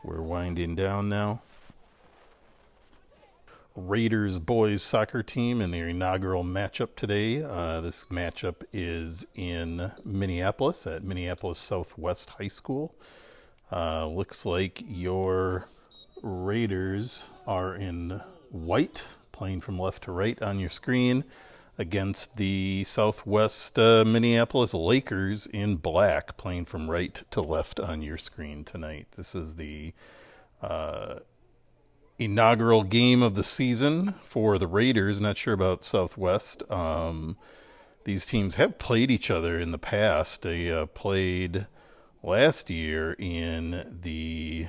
We're winding down now. Raiders boys soccer team in their inaugural matchup today. This matchup is in Minneapolis at Minneapolis Southwest High School. Looks like your Raiders are in white, playing from left to right on your screen, against the Southwest Minneapolis Lakers in black, playing from right to left on your screen tonight. This is the inaugural game of the season for the Raiders. Not sure about Southwest. These teams have played each other in the past. They played last year in the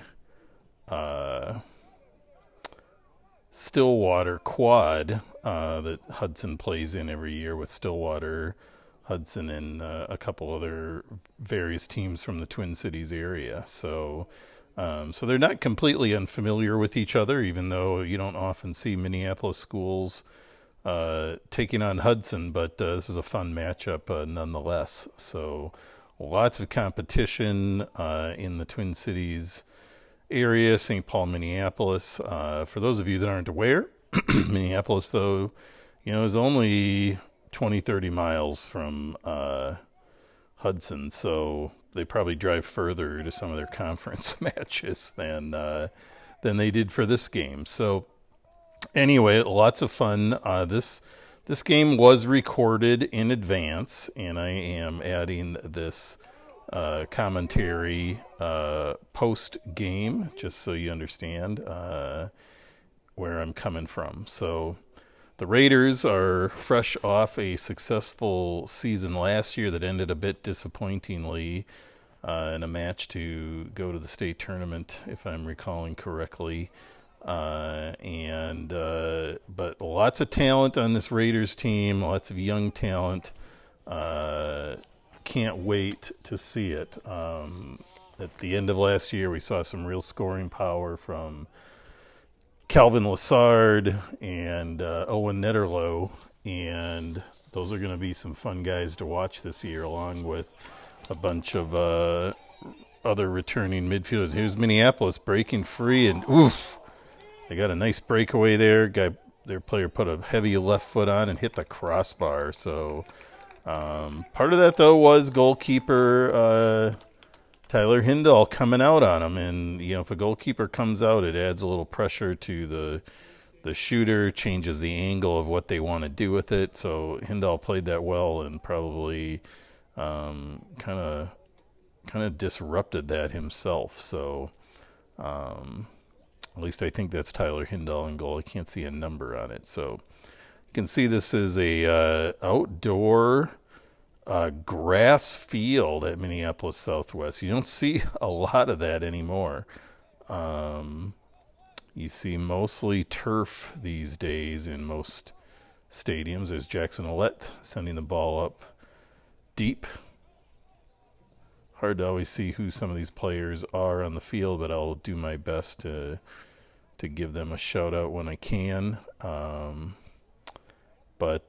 Stillwater Quad that Hudson plays in every year with Stillwater, Hudson, and a couple other various teams from the Twin Cities area. So they're not completely unfamiliar with each other, even though you don't often see Minneapolis schools taking on Hudson, but this is a fun matchup nonetheless. So lots of competition in the Twin Cities area, St. Paul, Minneapolis. For those of you that aren't aware, Minneapolis, though, is only 20, 30 miles from Hudson, so they probably drive further to some of their conference matches than they did for this game. So anyway, lots of fun. This game was recorded in advance, and I am adding this commentary post game, just so you understand where I'm coming from. So the Raiders are fresh off a successful season last year that ended a bit disappointingly in a match to go to the state tournament, if I'm recalling correctly. But lots of talent on this Raiders team, lots of young talent. Can't wait to see it. At the end of last year, we saw some real scoring power from Calvin Lassard and Owen Netterlow, and those are going to be some fun guys to watch this year, along with a bunch of other returning midfielders. Here's Minneapolis breaking free, and oof, they got a nice breakaway there. Their player put a heavy left foot on and hit the crossbar. So part of that, though, was goalkeeper Tyler Hindall coming out on him. And, if a goalkeeper comes out, it adds a little pressure to the shooter, changes the angle of what they want to do with it. So Hindall played that well and probably kind of disrupted that himself. So at least I think that's Tyler Hindall in goal. I can't see a number on it. So you can see this is a outdoor grass field at Minneapolis Southwest. You don't see a lot of that anymore. You see mostly turf these days in most stadiums. There's Jackson Ouellette sending the ball up deep. Hard to always see who some of these players are on the field, but I'll do my best to give them a shout out when I can. But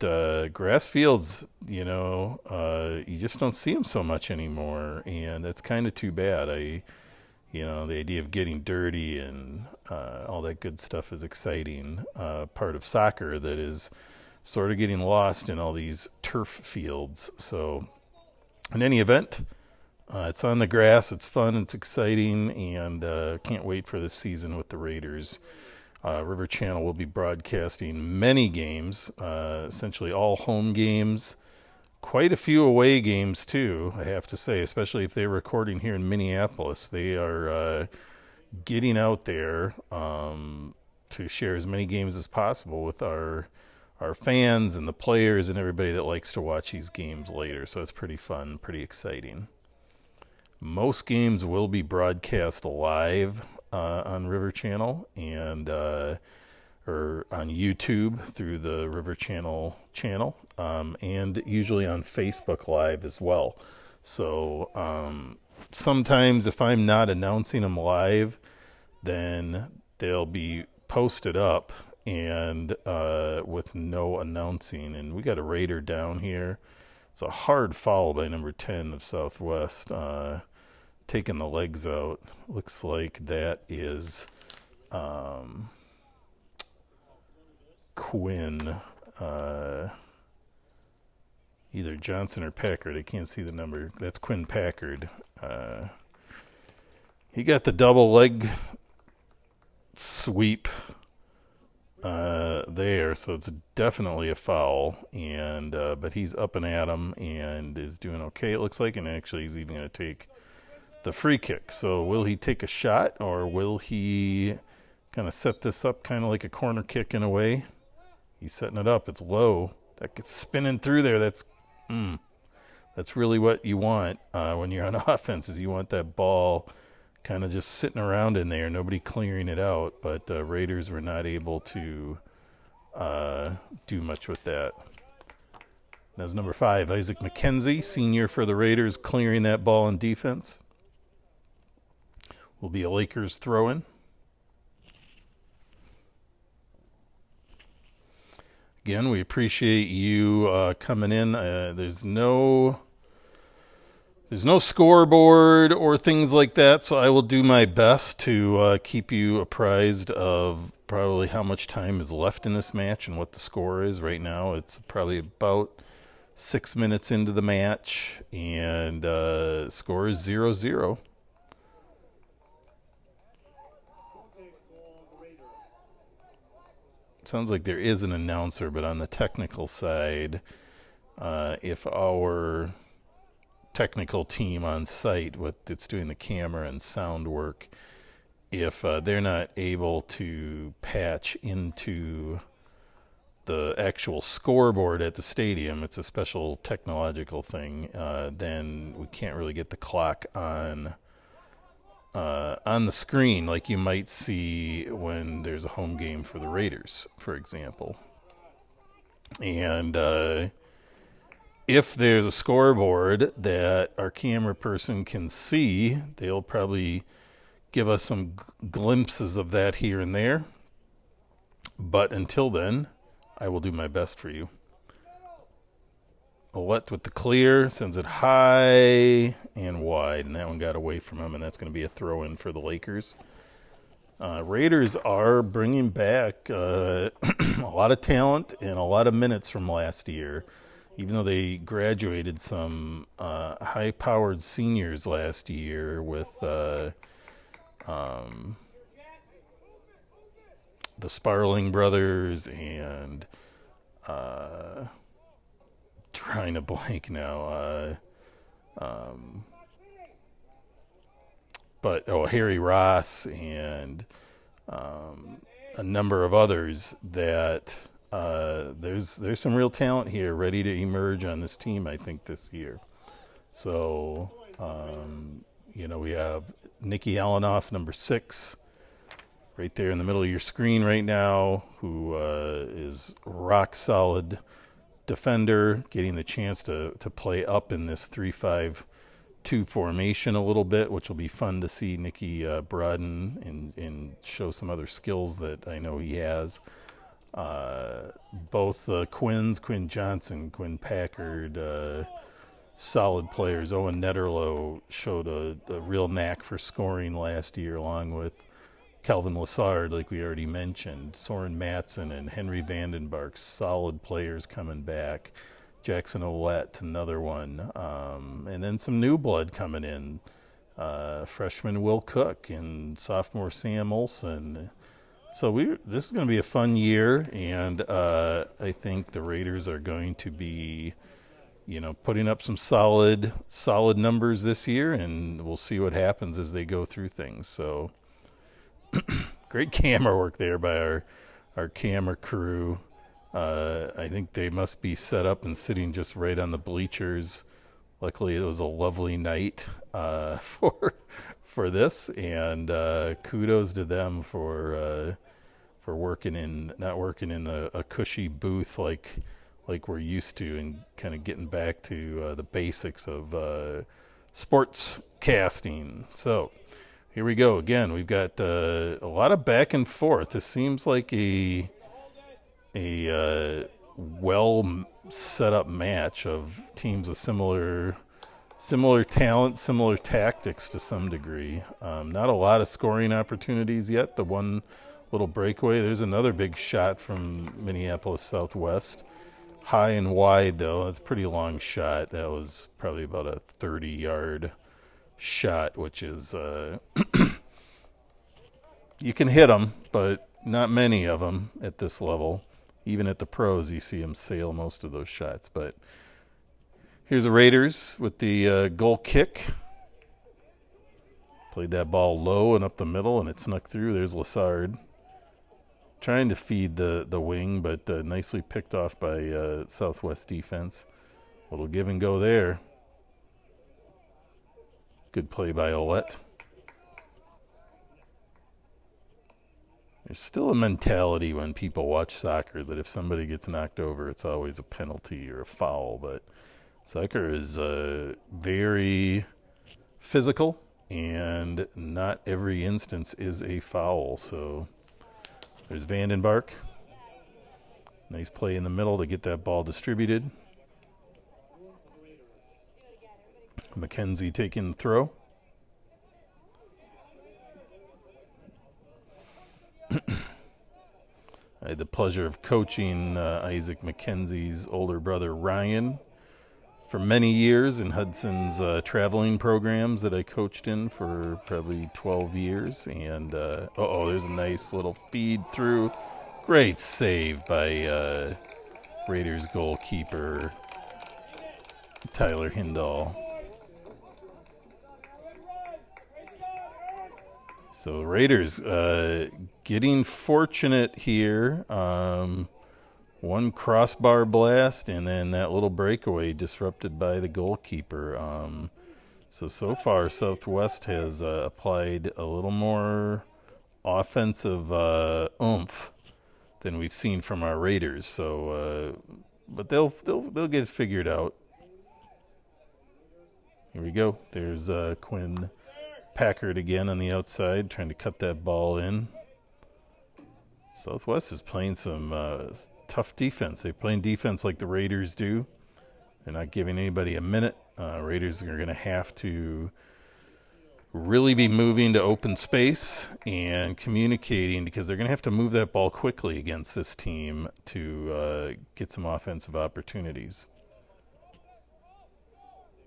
grass fields, you just don't see them so much anymore, and that's kind of too bad. The idea of getting dirty and all that good stuff is exciting. Part of soccer that is sort of getting lost in all these turf fields. So, in any event, it's on the grass, it's fun, it's exciting, and can't wait for this season with the Raiders. River Channel will be broadcasting many games, essentially all home games, quite a few away games too, I have to say, especially if they're recording here in Minneapolis. They are getting out there to share as many games as possible with our fans and the players and everybody that likes to watch these games later. So it's pretty fun, pretty exciting. Most games will be broadcast live on River Channel and or on YouTube through the River Channel channel, and usually on Facebook Live as well. So sometimes if I'm not announcing them live, then they'll be posted up and with no announcing. And we got a Raider down here. It's a hard foul by number 10 of Southwest. taking the legs out. Looks like that is Quinn. Either Johnson or Packard. I can't see the number. That's Quinn Packard. He got the double leg sweep there, so it's definitely a foul. And but he's up and at him and is doing okay, it looks like. And actually, he's even going to take the free kick. So will he take a shot, or will he kind of set this up kind of like a corner kick in a way? He's setting it up. It's low. That gets spinning through there. That's really what you want when you're on offense, is you want that ball kind of just sitting around in there, nobody clearing it out. But Raiders were not able to do much with that. That's number 5, Isaac McKenzie, senior for the Raiders, clearing that ball in defense. Will be a Lakers throw-in. Again, we appreciate you coming in. There's no scoreboard or things like that, so I will do my best to keep you apprised of probably how much time is left in this match and what the score is. Right now, it's probably about 6 minutes into the match, and score is 0-0. Sounds like there is an announcer, but on the technical side, if our technical team on site, that's doing the camera and sound work, if they're not able to patch into the actual scoreboard at the stadium, it's a special technological thing, then we can't really get the clock on the screen like you might see when there's a home game for the Raiders, for example. And if there's a scoreboard that our camera person can see, they'll probably give us some glimpses of that here and there. But until then, I will do my best for you. Ouellette with the clear, sends it high and wide, and that one got away from him, and that's going to be a throw-in for the Lakers. Raiders are bringing back a lot of talent and a lot of minutes from last year, even though they graduated some high-powered seniors last year with the Sparling brothers and trying to blank now. But Harry Ross and a number of others that there's some real talent here ready to emerge on this team, I think, this year. So, we have Nikki Alanoff, number 6, right there in the middle of your screen right now, who is rock solid defender, getting the chance to play up in this 3-5-2 formation a little bit, which will be fun to see Nikki broaden and show some other skills that I know he has. Both Quinn Johnson, Quinn Packard, solid players. Owen Netterlow showed a real knack for scoring last year, along with Calvin Lassard, like we already mentioned. Soren Matson and Henry Vandenbark, solid players coming back. Jackson Ouellette, another one. And then some new blood coming in. Freshman Will Cook and sophomore Sam Olson. So this is going to be a fun year, and I think the Raiders are going to be, putting up some solid numbers this year, and we'll see what happens as they go through things. So great camera work there by our camera crew. I think they must be set up and sitting just right on the bleachers. Luckily, it was a lovely night for this, and kudos to them for not working in a cushy booth like we're used to, and kind of getting back to the basics of sports casting. So here we go again. We've got a lot of back and forth. This seems like a well set up match of teams with similar Similar talent, similar tactics to some degree. Not a lot of scoring opportunities yet. The one little breakaway. There's another big shot from Minneapolis Southwest. High and wide, though. That's a pretty long shot. That was probably about a 30-yard shot, which is you can hit them, but not many of them at this level. Even at the pros, you see them sail most of those shots. But here's the Raiders with the goal kick. Played that ball low and up the middle, and it snuck through. There's Lassard. Trying to feed the wing, but nicely picked off by Southwest defense. A little give and go there. Good play by Ouellette. There's still a mentality when people watch soccer that if somebody gets knocked over, it's always a penalty or a foul. But soccer is very physical, and not every instance is a foul. So there's Vandenbark. Nice play in the middle to get that ball distributed. McKenzie taking the throw. I had the pleasure of coaching Isaac McKenzie's older brother Ryan for many years in Hudson's traveling programs that I coached in for probably 12 years. And, there's a nice little feed through. Great save by Raiders goalkeeper Tyler Hindall. So Raiders getting fortunate here. One crossbar blast and then that little breakaway disrupted by the goalkeeper. So far Southwest has applied a little more offensive oomph than we've seen from our Raiders. So, but they'll get it figured out. Here we go. There's Quinn Packard again on the outside, trying to cut that ball in. Southwest is playing some tough defense. They're playing defense like the Raiders do. They're not giving anybody a minute. Raiders are going to have to really be moving to open space and communicating, because they're going to have to move that ball quickly against this team to get some offensive opportunities.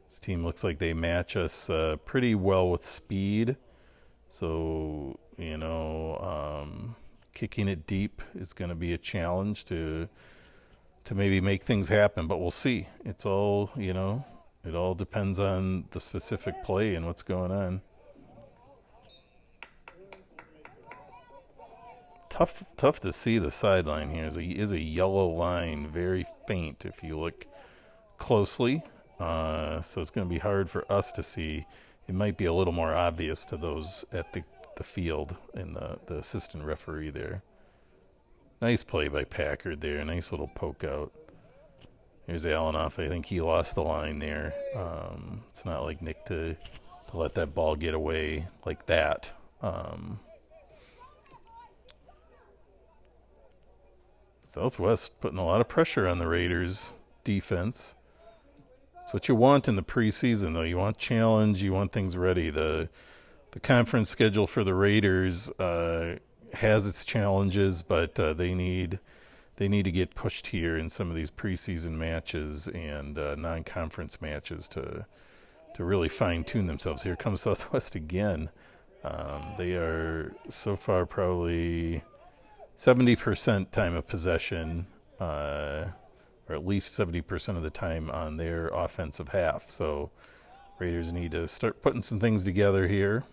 This team looks like they match us pretty well with speed. So, kicking it deep is going to be a challenge to maybe make things happen, but we'll see. It's all, it all depends on the specific play and what's going on. Tough to see the sideline here. Is a yellow line, very faint if you look closely. So it's going to be hard for us to see. It might be a little more obvious to those at the field and the assistant referee there. Nice play by Packard there. Nice little poke out. Here's Alanoff. I think he lost the line there. It's not like Nick to let that ball get away like that. Southwest putting a lot of pressure on the Raiders' defense. It's what you want in the preseason, though. You want challenge. You want things ready. The conference schedule for the Raiders has its challenges, but they need to get pushed here in some of these preseason matches and non-conference matches to really fine-tune themselves. Here comes Southwest again. They are so far probably 70% time of possession, or at least 70% of the time on their offensive half. So Raiders need to start putting some things together here.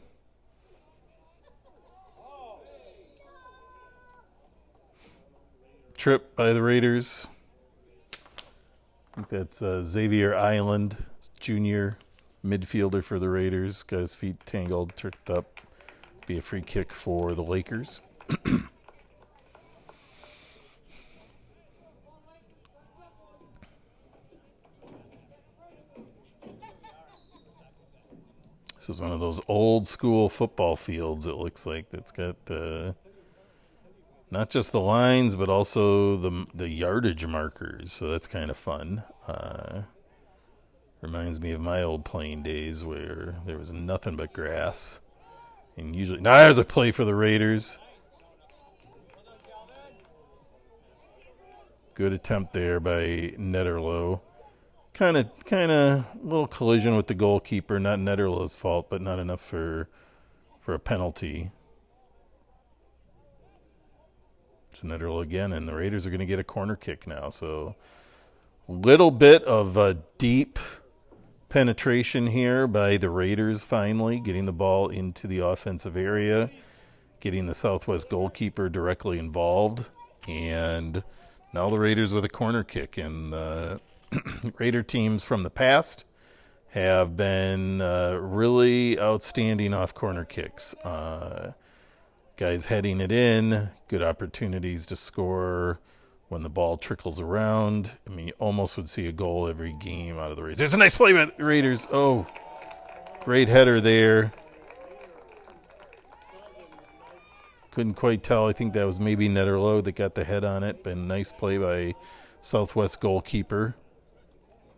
Trip by the Raiders. I think that's Xavier Island, junior midfielder for the Raiders. Got his feet tangled, tripped up. Be a free kick for the Lakers. This is one of those old school football fields, it looks like, that's got not just the lines, but also the yardage markers. So that's kind of fun. Reminds me of my old playing days where there was nothing but grass. And usually, now there's a play for the Raiders. Good attempt there by Netterlow. Kind of little collision with the goalkeeper. Not Netterlow's fault, but not enough for a penalty. It's Netterlow again, and the Raiders are going to get a corner kick now. So, little bit of a deep penetration here by the Raiders finally, getting the ball into the offensive area, getting the Southwest goalkeeper directly involved, and now the Raiders with a corner kick. And the Raider teams from the past have been really outstanding off corner kicks. Guys heading it in, good opportunities to score when the ball trickles around. I mean, you almost would see a goal every game out of the Raiders. There's a nice play by the Raiders. Oh, great header there. Couldn't quite tell. I think that was maybe Netterlow that got the head on it, but nice play by Southwest goalkeeper.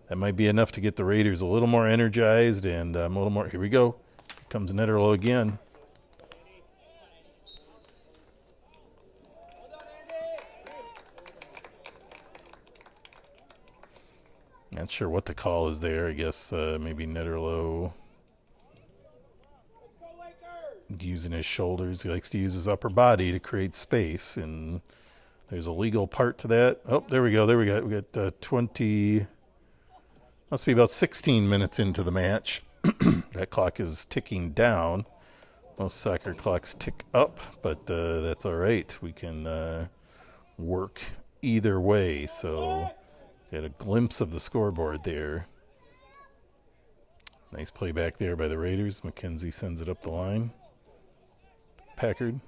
That might be enough to get the Raiders a little more energized and a little more. Here we go. Here comes Netterlow again. Not sure what the call is there. I guess maybe Netterlow using his shoulders. He likes to use his upper body to create space, and there's a legal part to that. Oh, there we go. We got 20. Must be about 16 minutes into the match. That clock is ticking down. Most soccer clocks tick up, but that's all right. We can work either way. So. Got a glimpse of the scoreboard there. Nice play back there by the Raiders. McKenzie sends it up the line. Packard.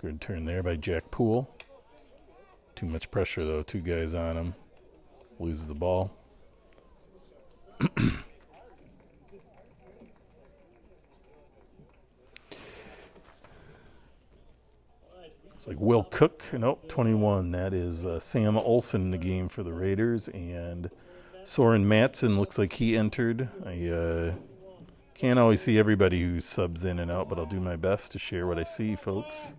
Good turn there by Jack Poole. Too much pressure, though. Two guys on him. Loses the ball. It's like Will Cook. Nope, 21. That is Sam Olsen in the game for the Raiders. And Soren Matson looks like he entered. I can't always see everybody who subs in and out, but I'll do my best to share what I see, folks.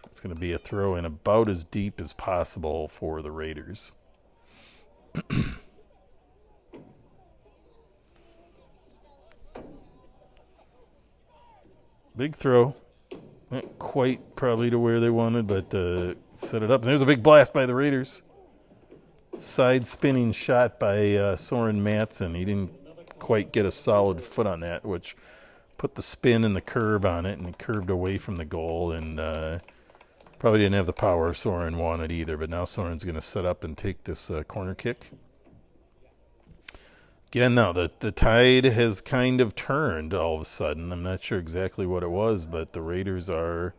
It's going to be a throw in about as deep as possible for the Raiders. Big throw. Not quite probably to where they wanted, but set it up. And there's a big blast by the Raiders. Side spinning shot by Soren Matson. He didn't quite get a solid foot on that, which put the spin and the curve on it, and it curved away from the goal, and probably didn't have the power Soren wanted either. But now Soren's going to set up and take this corner kick. Again, now the tide has kind of turned all of a sudden. I'm not sure exactly what it was, but the Raiders are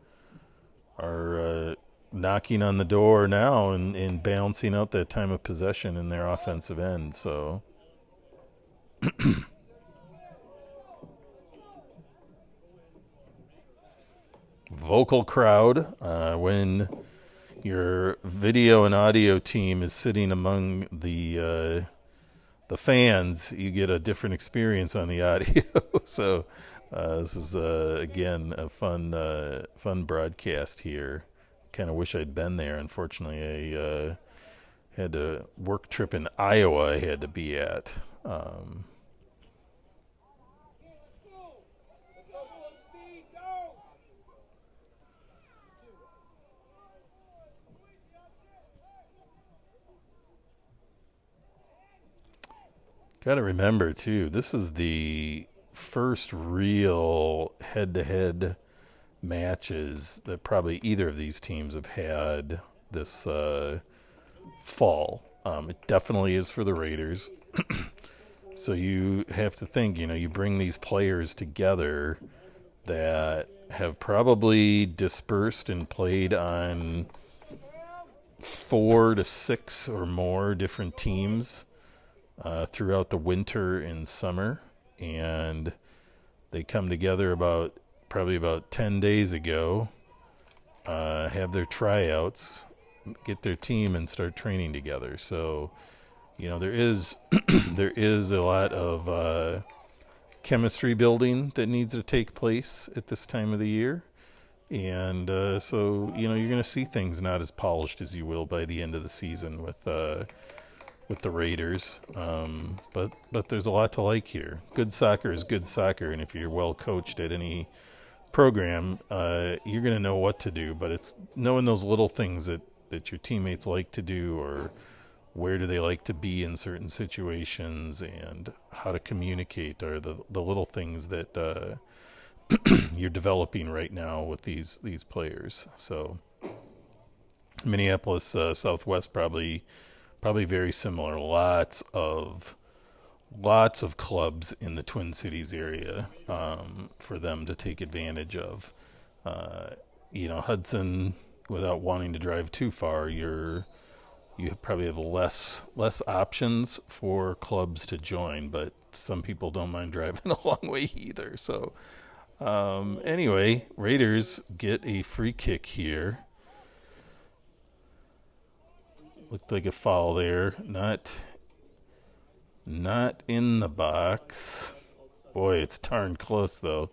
knocking on the door now and balancing out that time of possession in their offensive end. So vocal crowd when your video and audio team is sitting among the fans, you get a different experience on the audio. So this is again a fun broadcast here. Kind of wish I'd been there. Unfortunately, I had a work trip in Iowa I had to be at. Got to remember, too, this is the first real head-to-head matches that probably either of these teams have had this fall. It definitely is for the Raiders. So you have to think, you bring these players together that have probably dispersed and played on 4 to 6 or more different teams throughout the winter and summer, and they come together probably about 10 days ago, have their tryouts, get their team and start training together. So, there is there is a lot of chemistry building that needs to take place at this time of the year. And so, you're going to see things not as polished as you will by the end of the season with the Raiders. But there's a lot to like here. Good soccer is good soccer, and if you're well coached at any program, you're going to know what to do. But it's knowing those little things that your teammates like to do, or where do they like to be in certain situations, and how to communicate are the little things that you're developing right now with these players. So Minneapolis Southwest probably very similar. Lots of clubs in the Twin Cities area for them to take advantage of. Hudson, without wanting to drive too far, you probably have less options for clubs to join, but some people don't mind driving a long way either. So anyway, Raiders get a free kick here. Looked like a foul there. Not in the box. Boy, it's darn close though.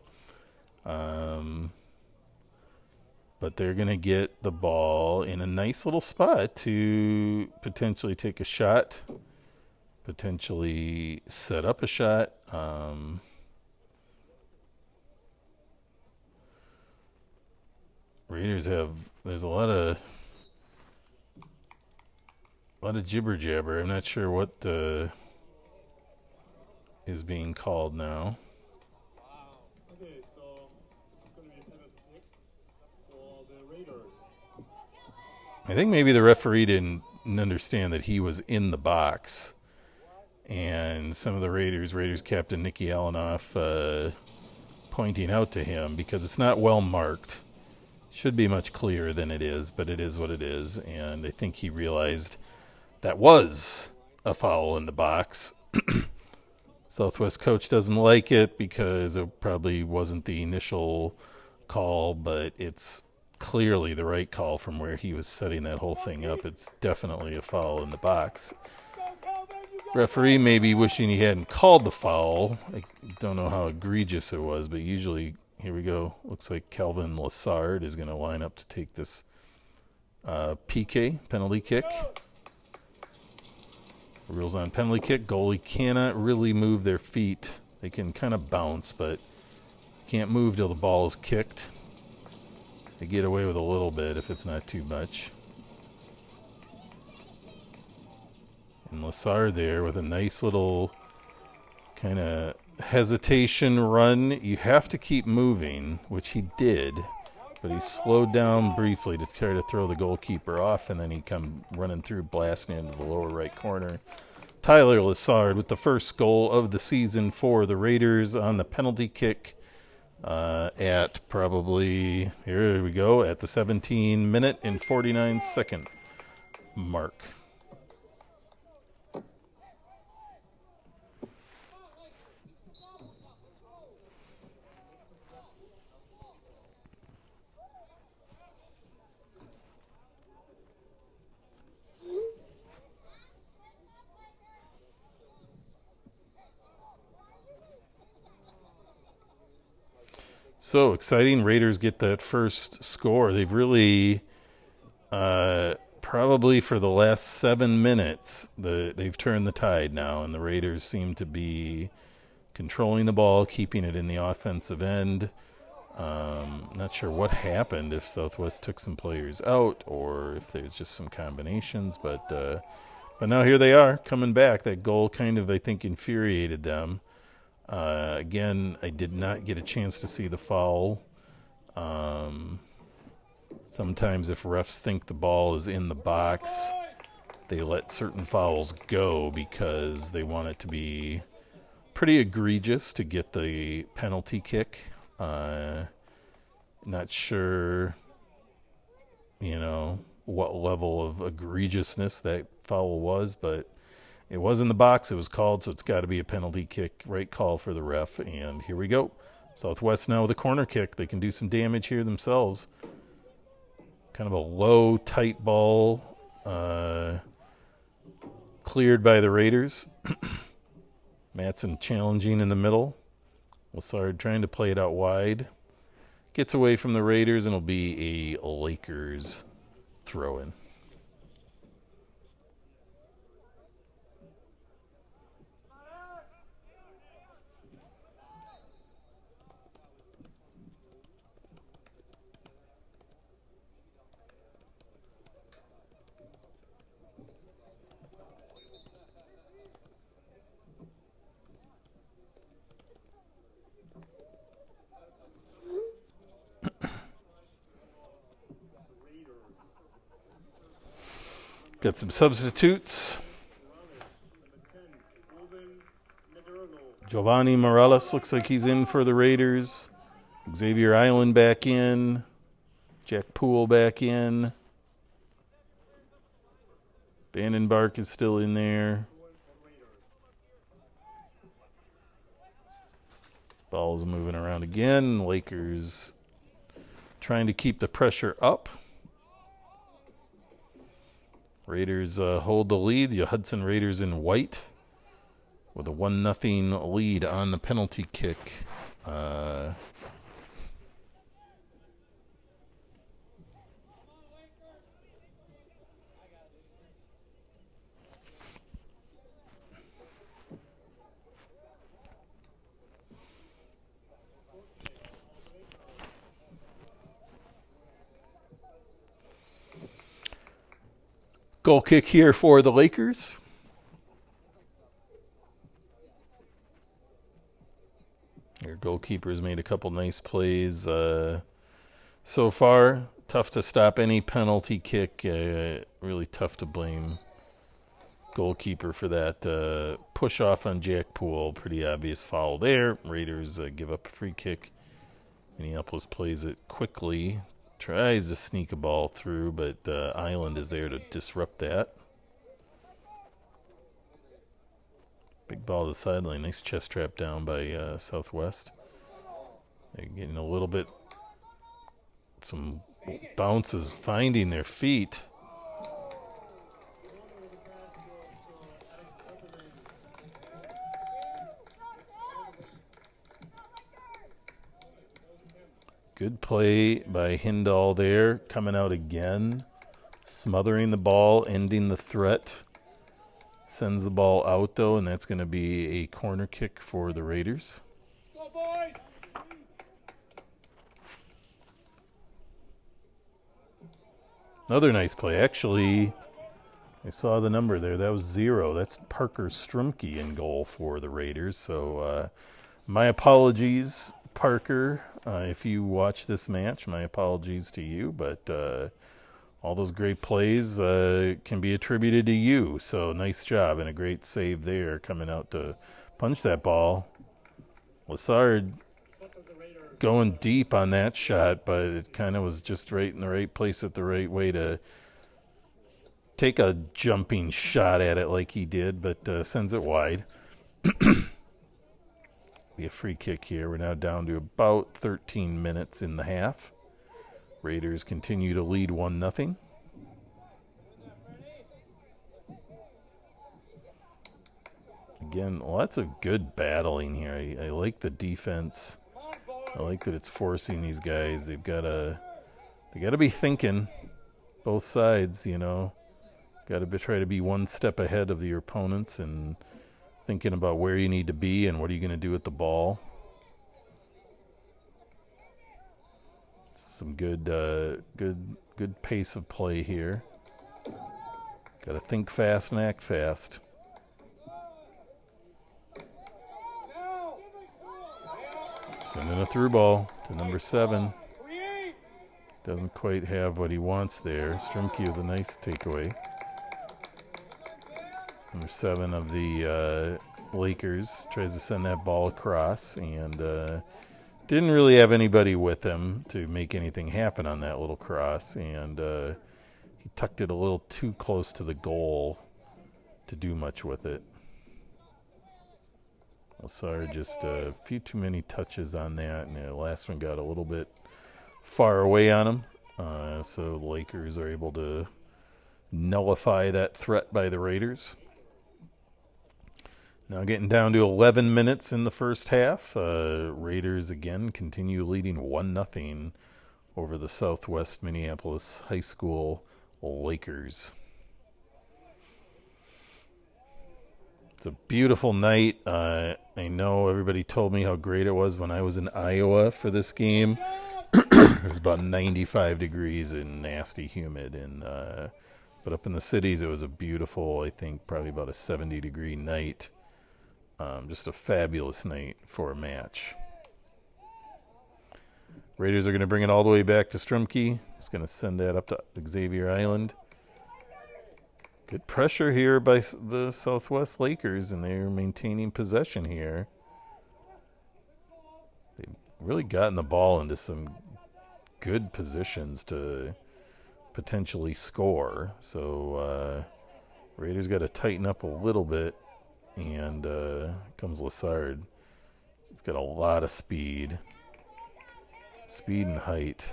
But they're going to get the ball in a nice little spot to potentially take a shot, potentially set up a shot. Raiders there's a lot of jibber jabber. I'm not sure what is being called now. Okay, so it's going to be a penalty kick for the Raiders. I think maybe the referee didn't understand that he was in the box, and some of the Raiders captain Nicky Allenoff pointing out to him, because it's not well marked. Should be much clearer than it is, but it is what it is, and I think he realized that was a foul in the box. Southwest coach doesn't like it because it probably wasn't the initial call, but it's clearly the right call from where he was setting that whole thing up. It's definitely a foul in the box. Referee may be wishing he hadn't called the foul. I don't know how egregious it was, but usually, here we go. Looks like Calvin Lassard is going to line up to take this PK, penalty kick. Rules on penalty kick. Goalie cannot really move their feet. They can kind of bounce, but can't move till the ball is kicked. They get away with a little bit if it's not too much. And Lassard there with a nice little kind of hesitation run. You have to keep moving, which he did, but he slowed down briefly to try to throw the goalkeeper off, and then he come running through, blasting into the lower right corner. Tyler Lassard with the first goal of the season for the Raiders on the penalty kick at probably, here we go, at the 17-minute and 49-second mark. So exciting. Raiders get that first score. They've really, probably for the last 7 minutes, they've turned the tide now, and the Raiders seem to be controlling the ball, keeping it in the offensive end. Not sure what happened, if Southwest took some players out or if there's just some combinations, but now here they are coming back. That goal kind of, I think, infuriated them. Again, I did not get a chance to see the foul. Sometimes if refs think the ball is in the box, they let certain fouls go because they want it to be pretty egregious to get the penalty kick. Not sure, what level of egregiousness that foul was, but it was in the box. It was called, so it's got to be a penalty kick. Right call for the ref, and here we go. Southwest now with a corner kick. They can do some damage here themselves. Kind of a low, tight ball cleared by the Raiders. Matson challenging in the middle. Lassard trying to play it out wide. Gets away from the Raiders, and it'll be a Lakers throw-in. Got some substitutes. Giovanni Morales looks like he's in for the Raiders. Xavier Island back in. Jack Poole back in. Vandenbark is still in there. Ball's moving around again. Lakers trying to keep the pressure up. Raiders hold the lead. The Hudson Raiders in white with a 1-0 lead on the penalty kick. Goal kick here for the Lakers. Their goalkeeper's made a couple nice plays so far. Tough to stop any penalty kick. Really tough to blame goalkeeper for that push off on Jack Poole. Pretty obvious foul there. Raiders give up a free kick. Minneapolis plays it quickly. Tries to sneak a ball through, but Island is there to disrupt that. Big ball to the sideline. Nice chest trap down by Southwest. They're getting a little bit, some bounces finding their feet. Good play by Hindall there, coming out again, smothering the ball, ending the threat. Sends the ball out, though, and that's going to be a corner kick for the Raiders. Go, boys! Another nice play. Actually, I saw the number there. That was 0. That's Parker Strumke in goal for the Raiders. So my apologies, Parker. If you watch this match, my apologies to you, but all those great plays can be attributed to you. So nice job and a great save there coming out to punch that ball. Lassard going deep on that shot, but it kind of was just right in the right place at the right way to take a jumping shot at it like he did, but sends it wide. Be a free kick here. We're now down to about 13 minutes in the half. Raiders continue to lead 1-0. Again, lots of good battling here. I like the defense. I like that it's forcing these guys. They got to be thinking both sides, you know. Got to try to be one step ahead of your opponents and thinking about where you need to be and what are you going to do with the ball. Some good pace of play here. Got to think fast and act fast. Sending a through ball to number 7. Doesn't quite have what he wants there. Strumke with a nice takeaway. Number 7 of the Lakers tries to send that ball across and didn't really have anybody with him to make anything happen on that little cross, and he tucked it a little too close to the goal to do much with it. Sorry, just a few too many touches on that, and the last one got a little bit far away on him. So the Lakers are able to nullify that threat by the Raiders. Now getting down to 11 minutes in the first half. Raiders again continue leading 1-0 over the Southwest Minneapolis High School Lakers. It's a beautiful night. I know everybody told me how great it was when I was in Iowa for this game. It was about 95 degrees and nasty humid, but up in the cities it was a beautiful, I think probably about a 70-degree night. Just a fabulous night for a match. Raiders are going to bring it all the way back to Strumke. He's going to send that up to Xavier Island. Good pressure here by the Southwest Lakers, and they're maintaining possession here. They've really gotten the ball into some good positions to potentially score. So Raiders got to tighten up a little bit, and comes Lassard. He's got a lot of speed and height.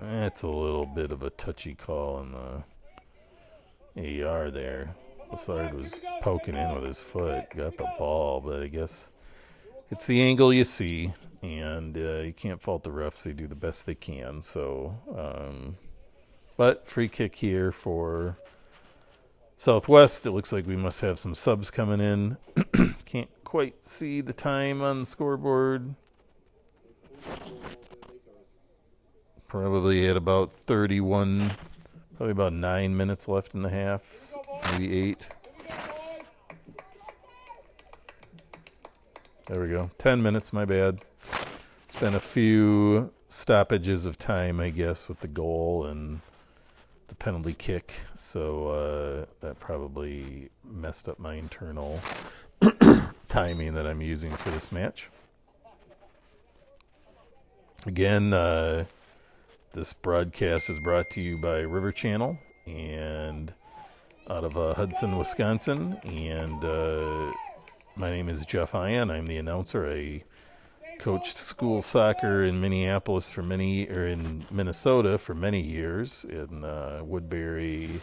That's a little bit of a touchy call on the AR there. Lassard was poking in with his foot, got the ball, but I guess it's the angle you see, and you can't fault the refs. They do the best they can. So, but free kick here for Southwest. It looks like we must have some subs coming in. Can't quite see the time on the scoreboard. Probably at about 31, probably about 9 minutes left in the half, maybe 8. There we go. 10 minutes, my bad. It's been a few stoppages of time, I guess, with the goal and the penalty kick. So that probably messed up my internal timing that I'm using for this match. Again, this broadcast is brought to you by River Channel and out of Hudson, Wisconsin. And my name is Jeff Ian. I'm the announcer. I coached school soccer in Minneapolis in Minnesota for many years, in Woodbury,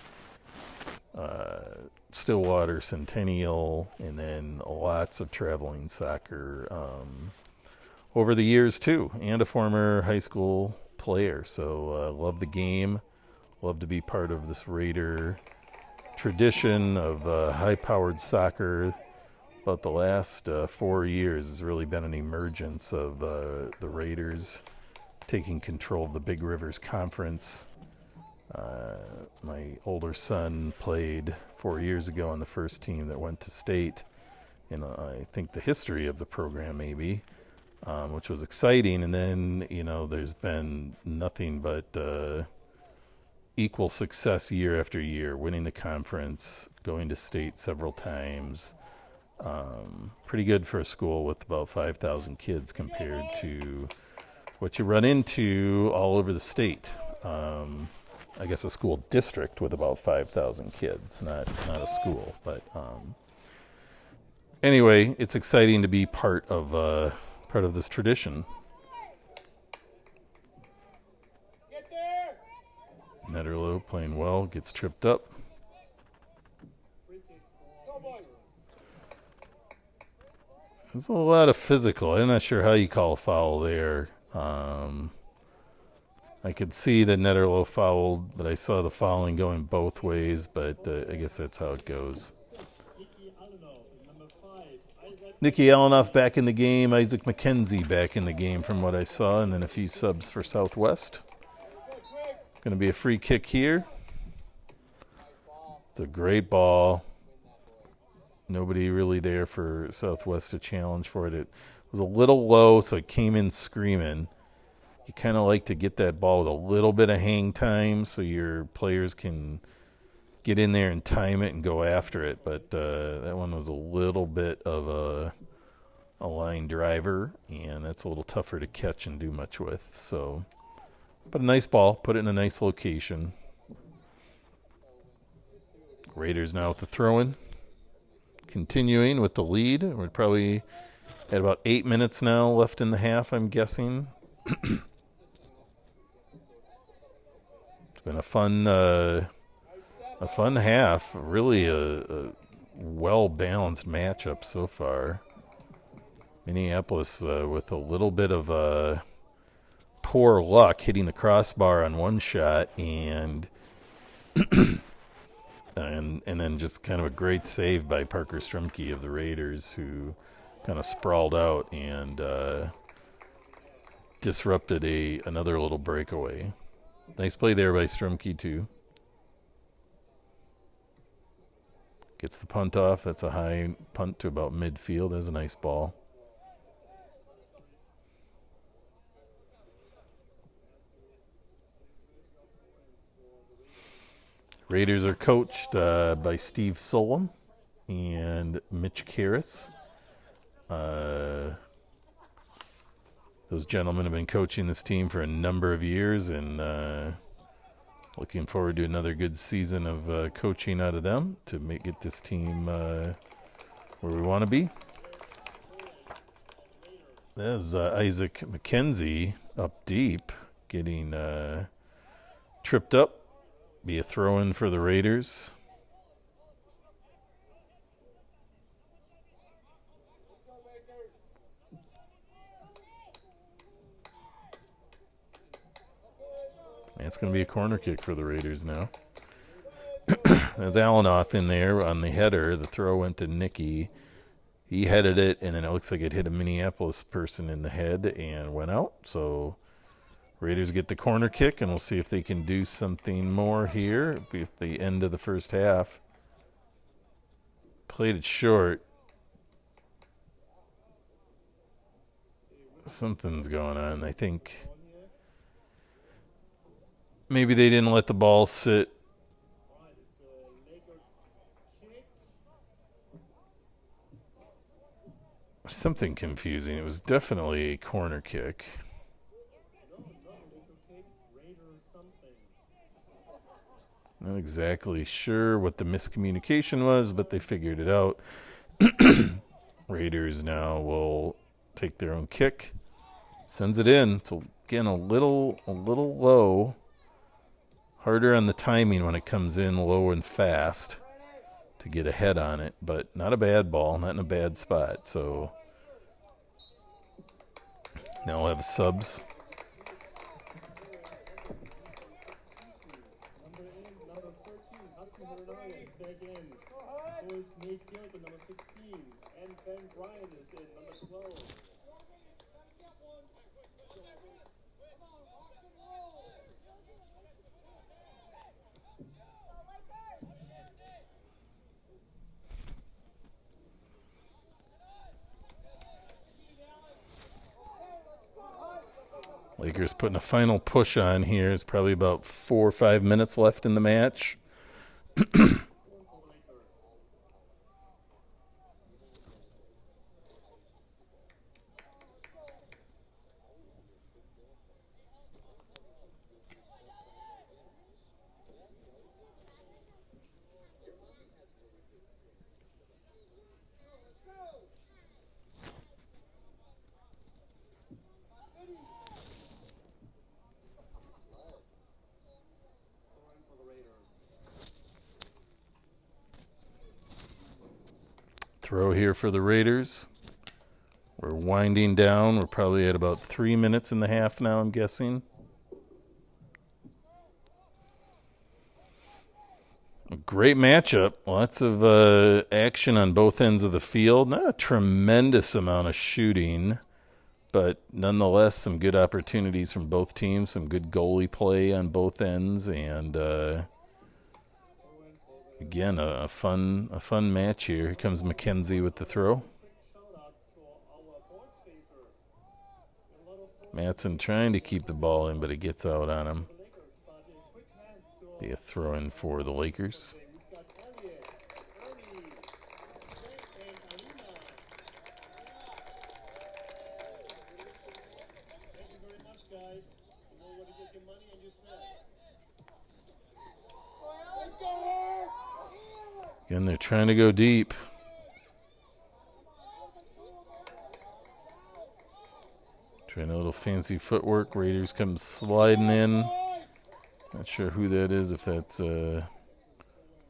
Stillwater, Centennial, and then lots of traveling soccer over the years too, and a former high school player. So love the game, love to be part of this Raider tradition of high-powered soccer. About the last 4 years has really been an emergence of the Raiders taking control of the Big Rivers Conference. My older son played 4 years ago on the first team that went to state, and I think the history of the program maybe, which was exciting. And then, there's been nothing but equal success year after year, winning the conference, going to state several times. Pretty good for a school with about 5,000 kids compared to what you run into all over the state. I guess a school district with about 5,000 kids, not a school. But anyway, it's exciting to be part of this tradition. Netterlow playing well, gets tripped up. There's a lot of physical. I'm not sure how you call a foul there. I could see that Netterlow fouled, but I saw the fouling going both ways, but I guess that's how it goes. Nicky Alanoff back in the game. Isaac McKenzie back in the game from what I saw, and then a few subs for Southwest. Going to be a free kick here. It's a great ball. Nobody really there for Southwest to challenge for it. It was a little low, so it came in screaming. You kind of like to get that ball with a little bit of hang time so your players can get in there and time it and go after it. But that one was a little bit of a line driver, and that's a little tougher to catch and do much with. So, but a nice ball, put it in a nice location. Raiders now with the throw-in. Continuing with the lead. We're probably At about 8 minutes now left in the half, I'm guessing. It's been a fun half. Really a well-balanced matchup so far. Minneapolis with a little bit of poor luck hitting the crossbar on one shot and then just kind of a great save by Parker Strumke of the Raiders, who kind of sprawled out and disrupted another little breakaway. Nice play there by Strumke too. Gets the punt off. That's a high punt to about midfield. That's a nice ball. Raiders are coached by Steve Solom and Mitch Karras. Those gentlemen have been coaching this team for a number of years, and looking forward to another good season of coaching out of them to get this team where we want to be. There's Isaac McKenzie up deep, getting tripped up. Be a throw-in for the Raiders. It's going to be a corner kick for the Raiders now. There's Alanoff in there on the header. The throw went to Nicky. He headed it, and then it looks like it hit a Minneapolis person in the head and went out. So Raiders get the corner kick, and we'll see if they can do something more here. It'll be at the end of the first half. Played it short. Something's going on. I think maybe they didn't let the ball sit. Something confusing. It was definitely a corner kick. Not exactly sure what the miscommunication was, but they figured it out. Raiders now will take their own kick. Sends it in. It's again a little low. Harder on the timing when it comes in low and fast to get a head on it, but not a bad ball, not in a bad spot. So now we'll have subs. Number 13, Hudson back in. So is Nate Gilbert, number 16, and Ben Bryant is in, number 12. Lakers putting a final push on here. It's probably about 4 or 5 minutes left in the match. Throw here for the Raiders. We're winding down. We're probably at about 3 minutes in the half now, I'm guessing. A great matchup. Lots of action on both ends of the field. Not a tremendous amount of shooting, but nonetheless some good opportunities from both teams. Some good goalie play on both ends, and again, a fun match here. Here comes McKenzie with the throw. Matson trying to keep the ball in, but it gets out on him. Be a throw-in for the Lakers. Again, they're trying to go deep. Trying a little fancy footwork. Raiders come sliding in. Not sure who that is, if that's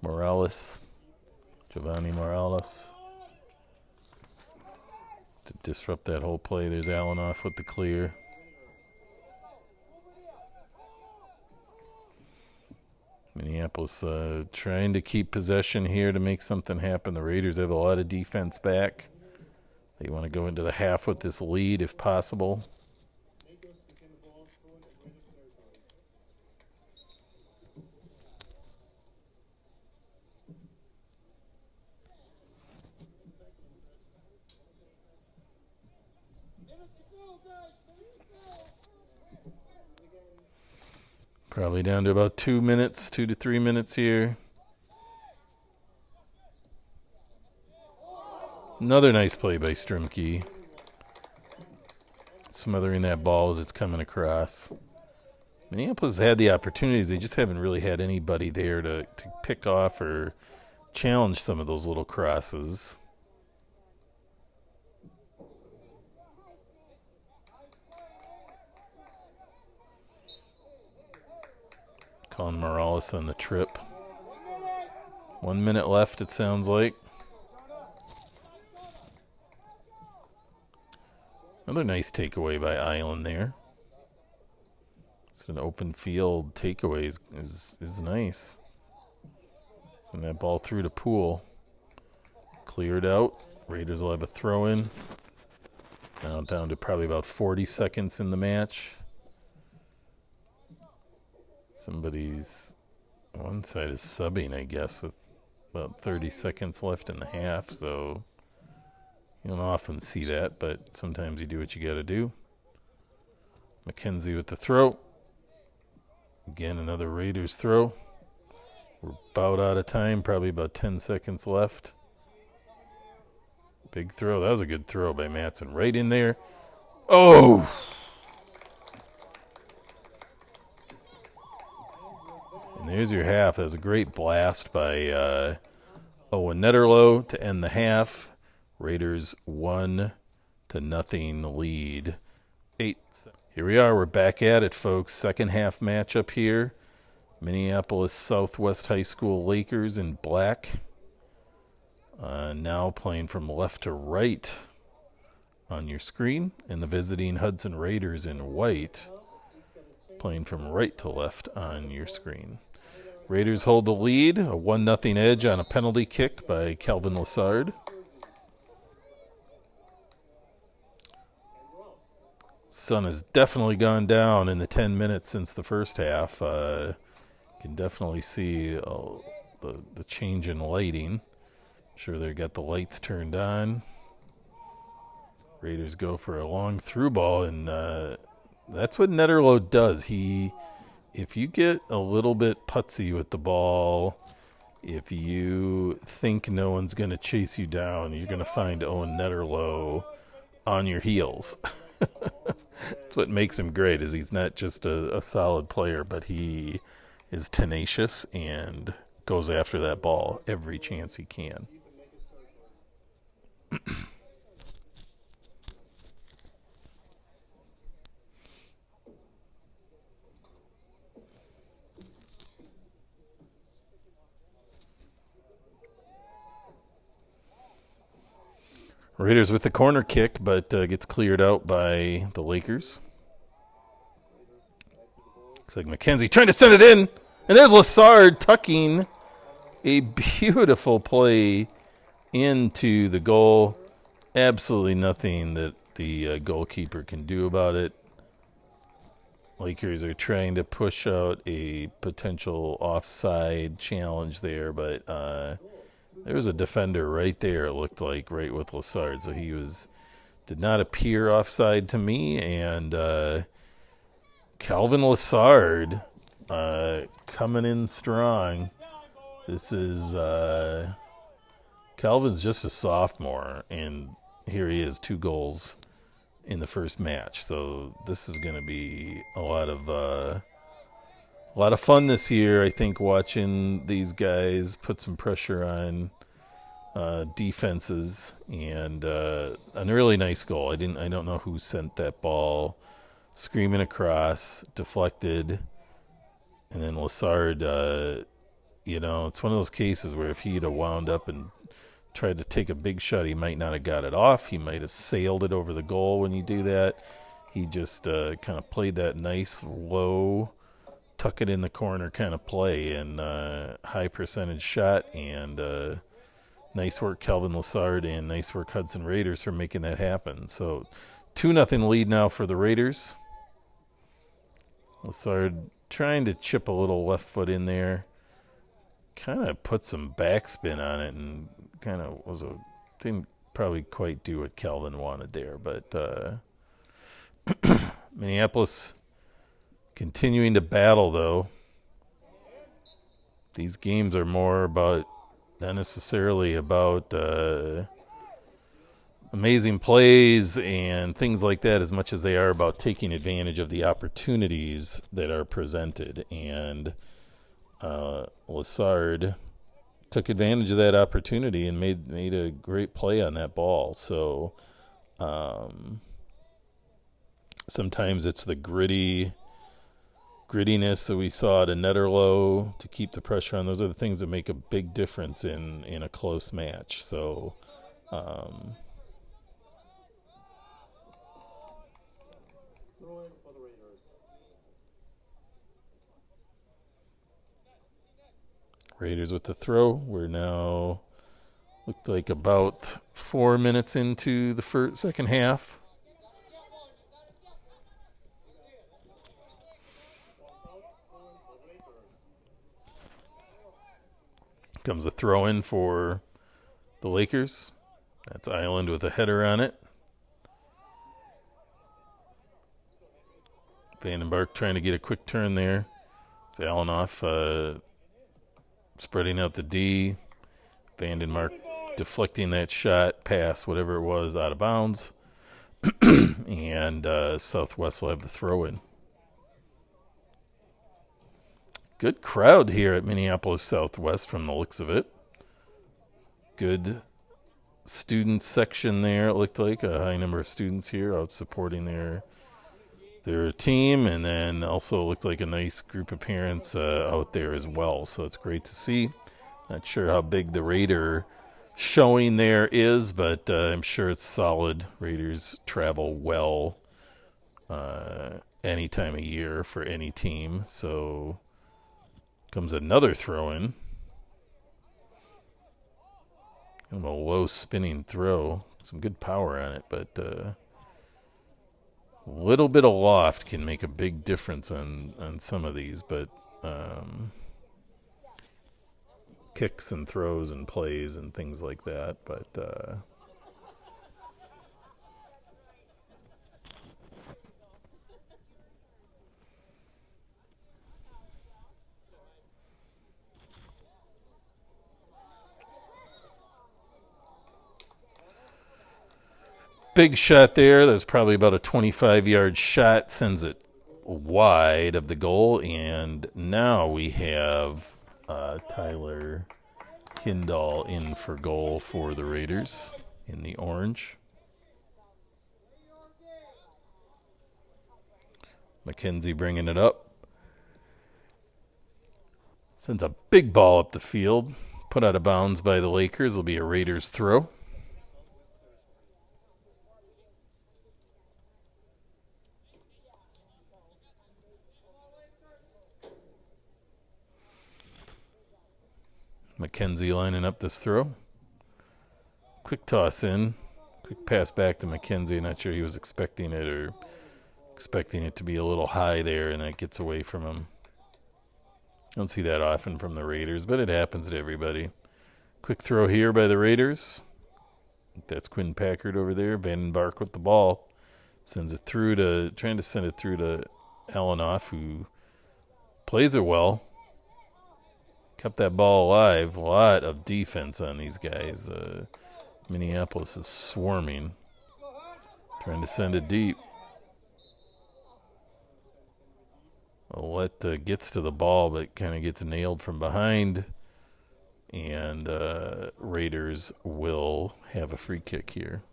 Morales. Giovanni Morales. To disrupt that whole play. There's Allen off with the clear. Minneapolis trying to keep possession here to make something happen. The Raiders have a lot of defense back. They want to go into the half with this lead if possible. Probably down to about 2 minutes, 2 to 3 minutes here. Another nice play by Strumke. Smothering that ball as it's coming across. Minneapolis had the opportunities. They just haven't really had anybody there to pick off or challenge some of those little crosses. Calling Morales on the trip. 1 minute left, it sounds like. Another nice takeaway by Island there. It's an open field takeaway is nice. Send that ball through to Poole. Cleared out. Raiders will have a throw in. Now down to probably about 40 seconds in the match. One side is subbing, I guess, with about 30 seconds left in the half, so you don't often see that, but sometimes you do what you got to do. McKenzie with the throw. Again, another Raiders throw. We're about out of time, probably about 10 seconds left. Big throw. That was a good throw by Matson. Right in there. Oh! And there's your half. That was a great blast by Owen Netterlow to end the half. Raiders 1-0 lead. 8. Here we are. We're back at it, folks. Second half matchup here. Minneapolis Southwest High School Lakers in black. Now playing from left to right on your screen. And the visiting Hudson Raiders in white. Playing from right to left on your screen. Raiders hold the lead, a 1-0 edge on a penalty kick by Calvin Lassard. Sun has definitely gone down in the 10 minutes since the first half. Can definitely see the change in lighting. Sure they got the lights turned on. Raiders go for a long through ball, and that's what Netterlow does. If you get a little bit putsy with the ball, if you think no one's going to chase you down, you're going to find Owen Netterlow on your heels. That's what makes him great, is he's not just a solid player, but he is tenacious and goes after that ball every chance he can. Raiders with the corner kick, but gets cleared out by the Lakers. Looks like McKenzie trying to send it in, and there's Lassard tucking a beautiful play into the goal. Absolutely nothing that the goalkeeper can do about it. Lakers are trying to push out a potential offside challenge there, but there was a defender right there, it looked like, right with Lassard. So he did not appear offside to me. And Calvin Lassard coming in strong. This is Calvin's just a sophomore, and here he is, 2 goals in the first match. So this is going to be a lot of fun this year, I think, watching these guys put some pressure on defenses, and a really nice goal. I don't know who sent that ball screaming across, deflected, and then Lassard. It's one of those cases where if he'd have wound up and tried to take a big shot, he might not have got it off. He might have sailed it over the goal when you do that. He just kind of played that nice low, tuck it in the corner kind of play, and high percentage shot, and nice work Kelvin Lassard, and nice work Hudson Raiders for making that happen. So 2-0 lead now for the Raiders. Lassard trying to chip a little left foot in there. Kind of put some backspin on it, and kind of didn't probably quite do what Kelvin wanted there. But Minneapolis continuing to battle, though. These games are more about, not necessarily about amazing plays and things like that, as much as they are about taking advantage of the opportunities that are presented. And Lassard took advantage of that opportunity and made a great play on that ball. So sometimes it's the grittiness that we saw at a Netterlow to keep the pressure on. Those are the things that make a big difference in a close match. So Raiders with the throw. We're now looked like about 4 minutes into the second half. Comes a throw in for the Lakers. That's Island with a header on it. Vandenberg trying to get a quick turn there. It's Alanoff spreading out the D. Vandenberg deflecting that shot, pass, whatever it was, out of bounds. And Southwest will have the throw in. Good crowd here at Minneapolis Southwest from the looks of it. Good student section there. It looked like a high number of students here out supporting their team, and then also looked like a nice group of parents out there as well. So it's great to see. Not sure how big the Raider showing there is, but I'm sure it's solid. Raiders travel well any time of year for any team. So comes another throw in. Kind of a low spinning throw. Some good power on it, but a little bit of loft can make a big difference on some of these, but kicks and throws and plays and things like that. But big shot there. That's probably about a 25-yard shot. Sends it wide of the goal. And now we have Tyler Hindall in for goal for the Raiders in the orange. McKenzie bringing it up. Sends a big ball up the field. Put out of bounds by the Lakers. Will be a Raiders throw. McKenzie lining up this throw. Quick toss in. Quick pass back to McKenzie. Not sure he was expecting it or expecting it to be a little high there, and that gets away from him. Don't see that often from the Raiders, but it happens to everybody. Quick throw here by the Raiders. That's Quinn Packard over there. Vandenberg with the ball. Trying to send it through to Alanoff, who plays it well. Kept that ball alive. A lot of defense on these guys. Minneapolis is swarming. Trying to send it deep. Gets to the ball, but kind of gets nailed from behind. And Raiders will have a free kick here.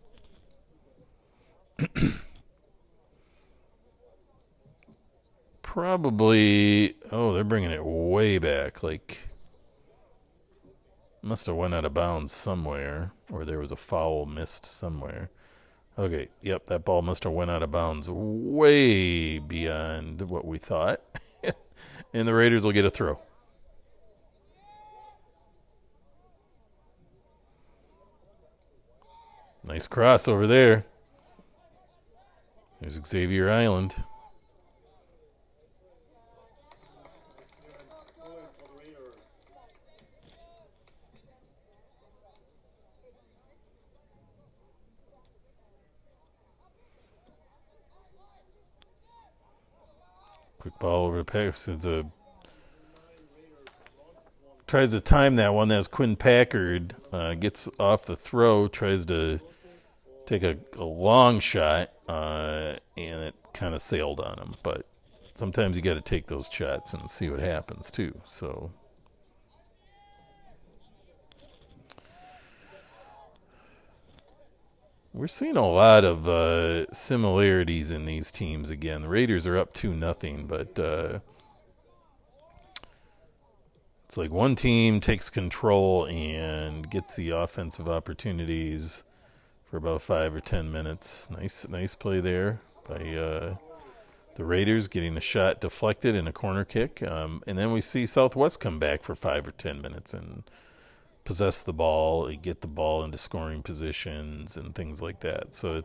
Probably, oh, they're bringing it way back. Like, must have went out of bounds somewhere, or there was a foul missed somewhere. Okay, yep, that ball must have went out of bounds way beyond what we thought. And the Raiders will get a throw. Nice cross over there. There's Xavier Island. Quick ball over the pass. Tries to time that one. That's Quinn Packard. Gets off the throw. Tries to take a long shot. And it kind of sailed on him. But sometimes you got to take those shots and see what happens too. So we're seeing a lot of similarities in these teams again. The Raiders are up 2-0, but it's like one team takes control and gets the offensive opportunities for about 5 or 10 minutes. Nice play there by the Raiders, getting a shot deflected in a corner kick. And then we see Southwest come back for 5 or 10 minutes and possess the ball, get the ball into scoring positions and things like that. So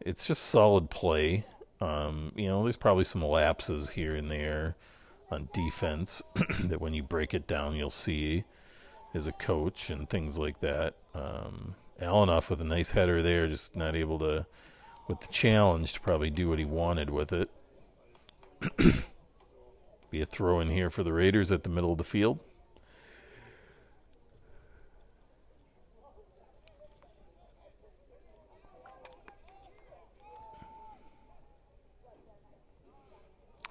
it's just solid play. There's probably some lapses here and there on defense that when you break it down you'll see as a coach and things like that. Alanoff with a nice header there, just not able to, with the challenge, to probably do what he wanted with it. Be a throw in here for the Raiders at the middle of the field.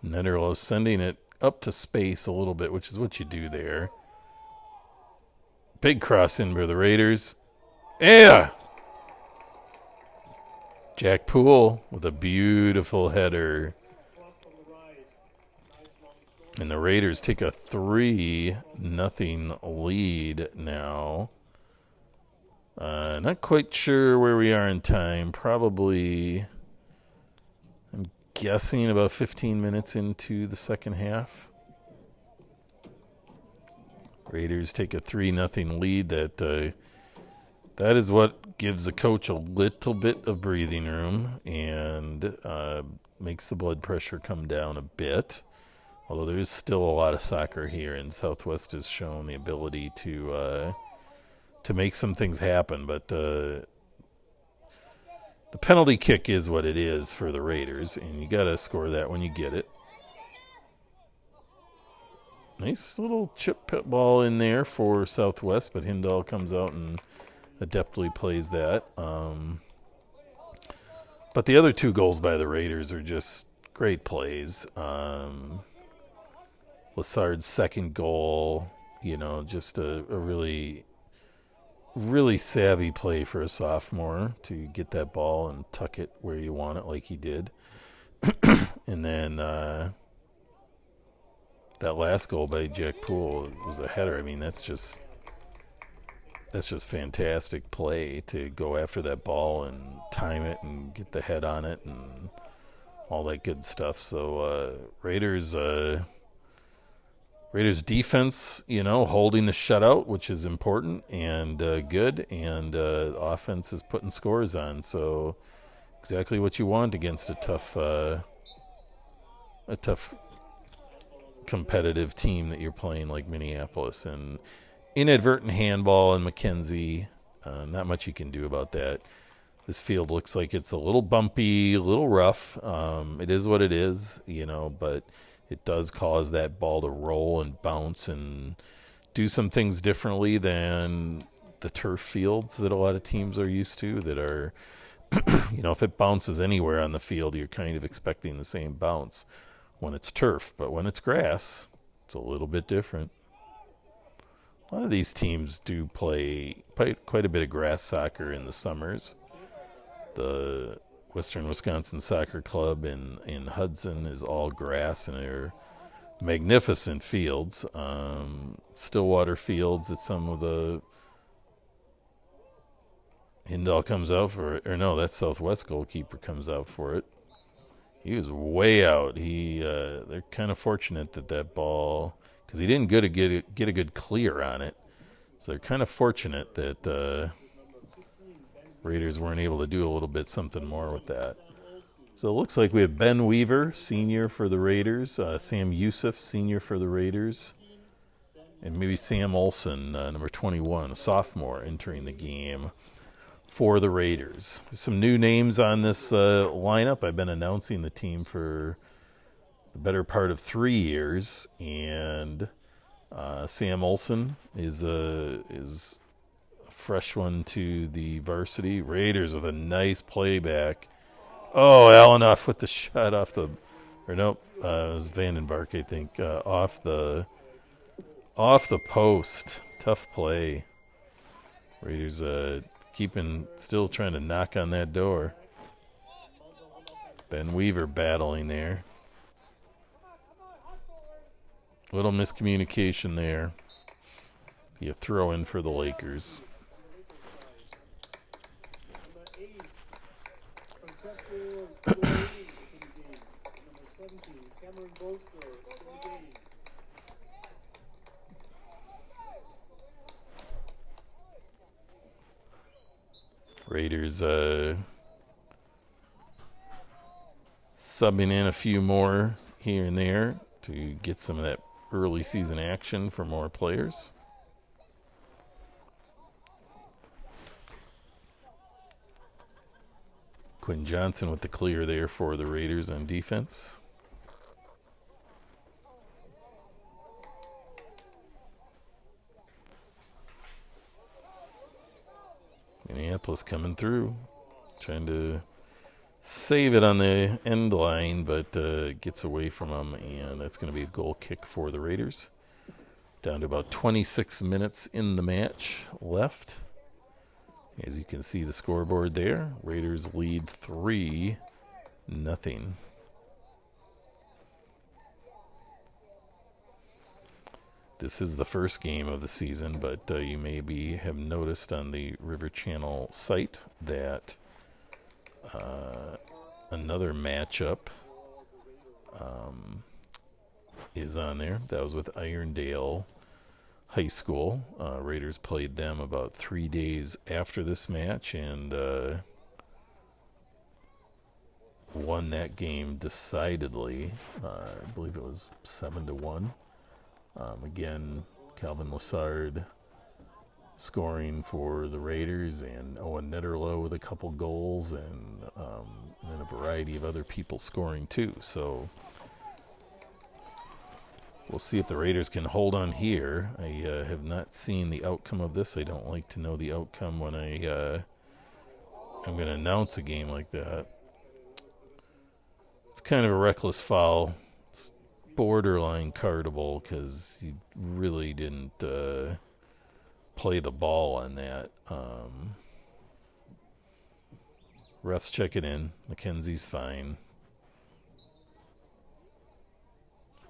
Netterlo sending it up to space a little bit, which is what you do there. Big cross in for the Raiders. Yeah! Jack Poole with a beautiful header. And the Raiders take a 3-0 lead now. Not quite sure where we are in time. Probably, I'm guessing about 15 minutes into the second half. Raiders take a 3-0 lead. That is what gives the coach a little bit of breathing room and makes the blood pressure come down a bit. Although there is still a lot of soccer here, and Southwest has shown the ability to make some things happen. But the penalty kick is what it is for the Raiders, and you got to score that when you get it. Nice little chip ball in there for Southwest, but Hindall comes out and adeptly plays that. But the other two goals by the Raiders are just great plays. Lassard's second goal, just a really, really savvy play for a sophomore to get that ball and tuck it where you want it like he did. And then that last goal by Jack Poole was a header. I mean, that's just fantastic play to go after that ball and time it and get the head on it and all that good stuff. So Raiders defense, holding the shutout, which is important and good, and offense is putting scores on. So exactly what you want against a tough competitive team that you're playing like Minneapolis. And inadvertent handball and McKenzie, not much you can do about that. This field looks like it's a little bumpy, a little rough. It is what it is, but it does cause that ball to roll and bounce and do some things differently than the turf fields that a lot of teams are used to that are, if it bounces anywhere on the field, you're kind of expecting the same bounce when it's turf. But when it's grass, it's a little bit different. A lot of these teams do play quite a bit of grass soccer in the summers. The Western Wisconsin Soccer Club in Hudson is all grass, and they're magnificent fields. Stillwater fields at some of the Hindall comes out for it, or no, that Southwest goalkeeper comes out for it. He was way out. They're kind of fortunate that ball, because he didn't get a good clear on it. So they're kind of fortunate that Raiders weren't able to do a little bit something more with that. So it looks like we have Ben Weaver, senior for the Raiders, Sam Youssef, senior for the Raiders, and maybe Sam Olson, number 21, a sophomore, entering the game for the Raiders. There's some new names on this lineup. I've been announcing the team for the better part of 3 years, and Sam Olson is a fresh one to the varsity. Raiders with a nice playback. Oh, Alanoff with the shot off the, or nope, it was Vandenberg, I think, off the post. Tough play. Raiders still trying to knock on that door. Ben Weaver battling there. Little miscommunication there. Be a throw in for the Lakers. Raiders subbing in a few more here and there to get some of that early season action for more players. Quinn Johnson with the clear there for the Raiders on defense. Minneapolis coming through, trying to save it on the end line, but gets away from them, and that's going to be a goal kick for the Raiders. Down to about 26 minutes in the match left. As you can see the scoreboard there, Raiders lead 3-0. This is the first game of the season, but you maybe have noticed on the River Channel site that another matchup is on there. That was with Irondale High School. Raiders played them about 3 days after this match and won that game decidedly. I believe it was 7-1. Again, Calvin Lassard scoring for the Raiders, and Owen Netterlow with a couple goals, and then a variety of other people scoring too. So we'll see if the Raiders can hold on here. I have not seen the outcome of this. I don't like to know the outcome when I'm going to announce a game like that. It's kind of a reckless foul. It's borderline cardable because he really didn't play the ball on that. Refs check it in. McKenzie's fine.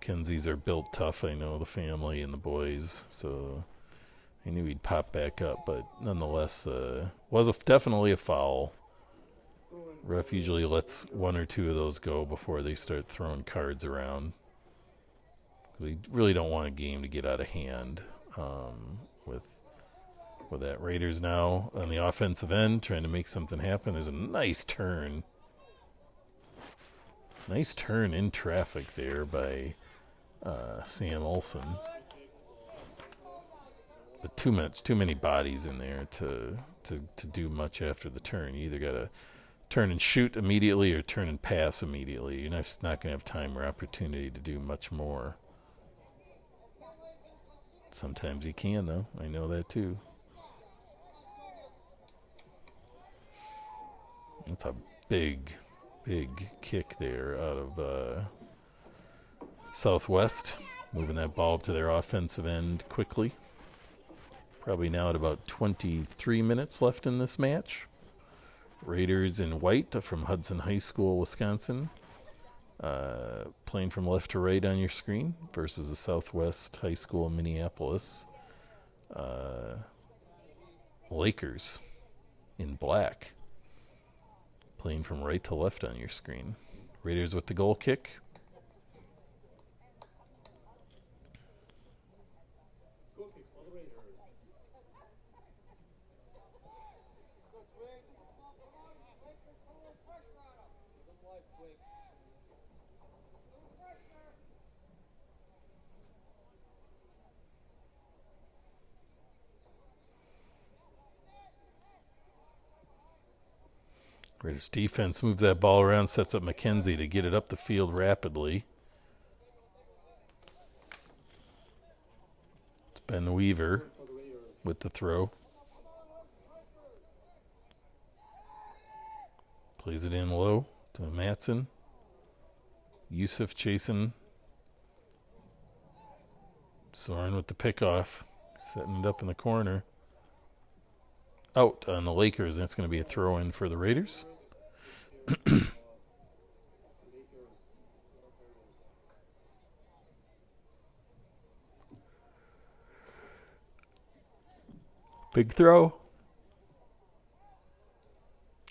Mackenzies are built tough. I know the family and the boys, so I knew he'd pop back up, but nonetheless, was definitely a foul. Ref usually lets one or two of those go before they start throwing cards around, because they really don't want a game to get out of hand. With that, Raiders now on the offensive end trying to make something happen. There's a nice turn in traffic there by Sam Olson. But too many bodies in there to do much after the turn. You either got to turn and shoot immediately or turn and pass immediately. You're not going to have time or opportunity to do much more. Sometimes you can, though. I know that too. That's a big kick there out of Southwest, moving that ball up to their offensive end quickly. Probably now at about 23 minutes left in this match. Raiders in white from Hudson High School, Wisconsin. Playing from left to right on your screen versus the Southwest High School, Minneapolis. Lakers in black. Playing from right to left on your screen. Raiders with the goal kick. Goal kick for the Raiders. Raiders defense moves that ball around, sets up McKenzie to get it up the field rapidly. It's Ben Weaver with the throw. Plays it in low to Matson. Yusuf chasing. Soren with the pickoff. Setting it up in the corner. Out on the Lakers. That's going to be a throw in for the Raiders. Big throw.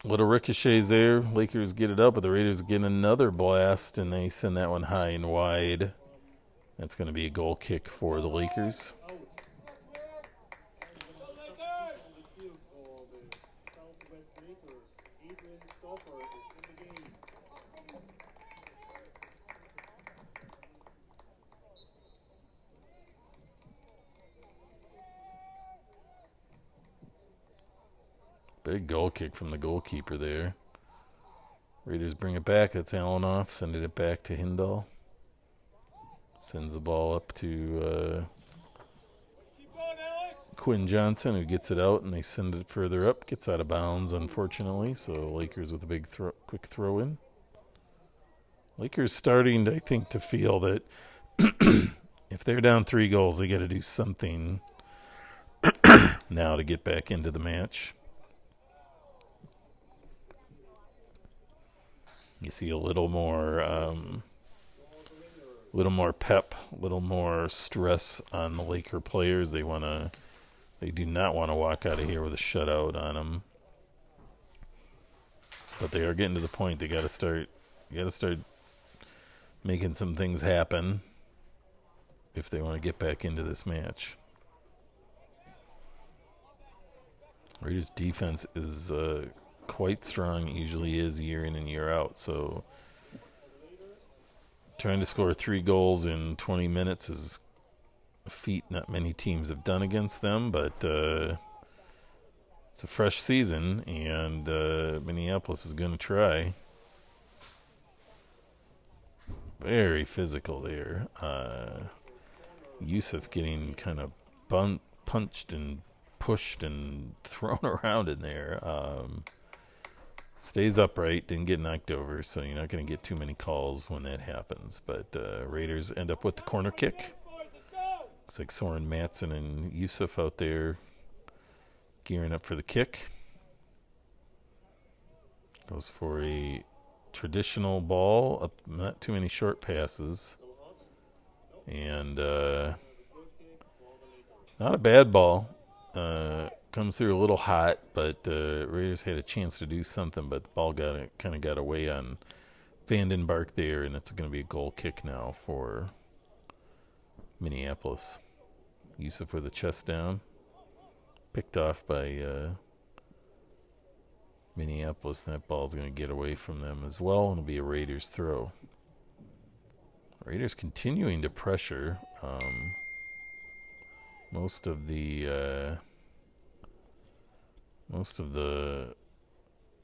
Little ricochets there. Lakers get it up, but the Raiders get another blast, and they send that one high and wide. That's going to be a goal kick for the Lakers. Big goal kick from the goalkeeper there. Raiders bring it back. That's Allen off. Sending it back to Hindall. Sends the ball up to Quinn Johnson, who gets it out, and they send it further up. Gets out of bounds, unfortunately. So Lakers with a big quick throw in. Lakers starting, I think, to feel that if they're down 3 goals, they got to do something now to get back into the match. You see a little more pep, a little more stress on the Laker players. They do not want to walk out of here with a shutout on them. But they are getting to the point they got to start making some things happen if they want to get back into this match. Raiders defense is quite strong. It usually is year in and year out. So trying to score 3 goals in 20 minutes is a feat not many teams have done against them, but it's a fresh season, and Minneapolis is going to try. Very physical there. Yusuf getting kind of punched and pushed and thrown around in there. Stays upright, didn't get knocked over, so you're not going to get too many calls when that happens. But Raiders end up with the corner kick. Looks like Soren Matson and Yusuf out there gearing up for the kick. Goes for a traditional ball, up, not too many short passes. And not a bad ball. Comes through a little hot, but Raiders had a chance to do something, but the ball kind of got away on Vandenbark there, and it's going to be a goal kick now for Minneapolis. Yusuf with the chest down, picked off by Minneapolis, and that ball's going to get away from them as well, and it'll be a Raiders throw. Raiders continuing to pressure. Most of the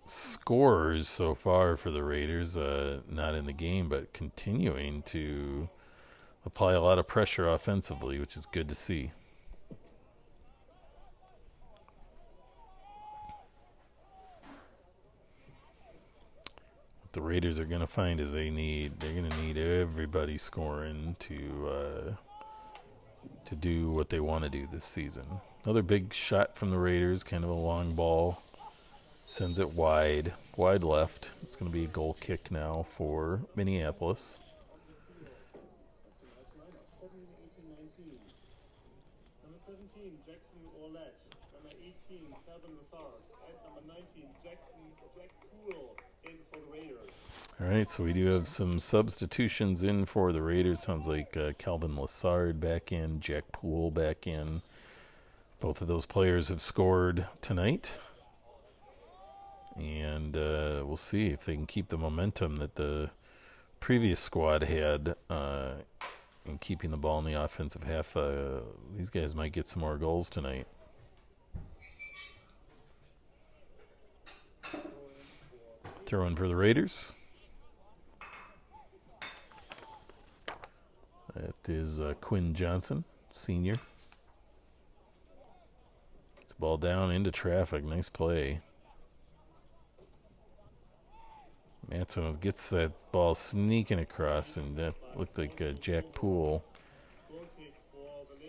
scorers so far for the Raiders, not in the game, but continuing to apply a lot of pressure offensively, which is good to see. What the Raiders are going to find is they're going to need everybody scoring to to do what they want to do this season. Another big shot from the Raiders, kind of a long ball. Sends it wide left. It's going to be a goal kick now for Minneapolis. Number 17, Jackson Orlet. Number 18, Calvin Lassard. And number 19, Jack Poole in for the Raiders. All right, so we do have some substitutions in for the Raiders. Sounds like Calvin Lassard back in, Jack Poole back in. Both of those players have scored tonight. And we'll see if they can keep the momentum that the previous squad had in keeping the ball in the offensive half. These guys might get some more goals tonight. Throw in for the Raiders. That is Quinn Johnson, senior. It's a ball down into traffic. Nice play. Matson gets that ball sneaking across, and that looked like Jack Poole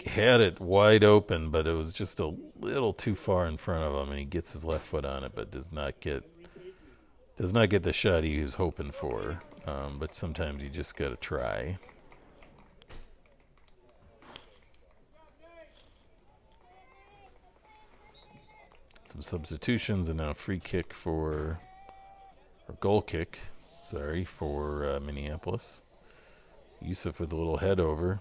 had it wide open, but it was just a little too far in front of him, and he gets his left foot on it, but does not get the shot he was hoping for. But sometimes you just got to try. Some substitutions, and now a free kick or goal kick, for Minneapolis. Yusuf with a little head over.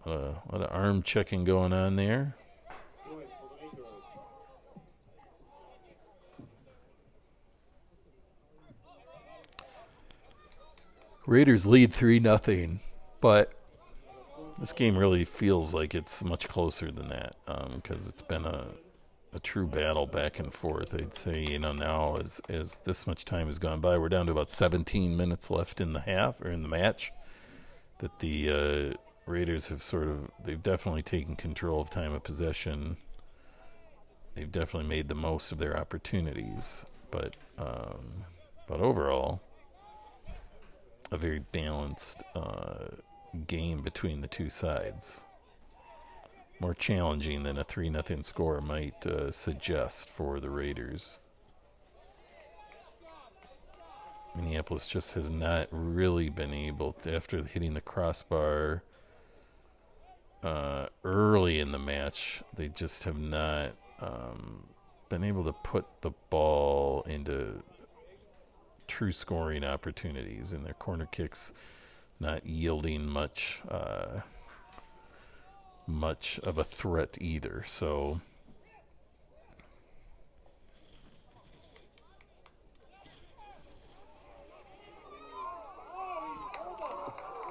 A lot of arm checking going on there. Raiders lead 3-0, but this game really feels like it's much closer than that, because it's been a true battle back and forth. I'd say, now as this much time has gone by, we're down to about 17 minutes left in the half, or in the match, that the Raiders have they've definitely taken control of time of possession. They've definitely made the most of their opportunities, but overall, a very balanced game between the two sides. More challenging than a 3-0 score might suggest for the Raiders. Minneapolis just has not really been able to, after hitting the crossbar early in the match, they just have not been able to put the ball into true scoring opportunities, and their corner kicks not yielding much of a threat either. So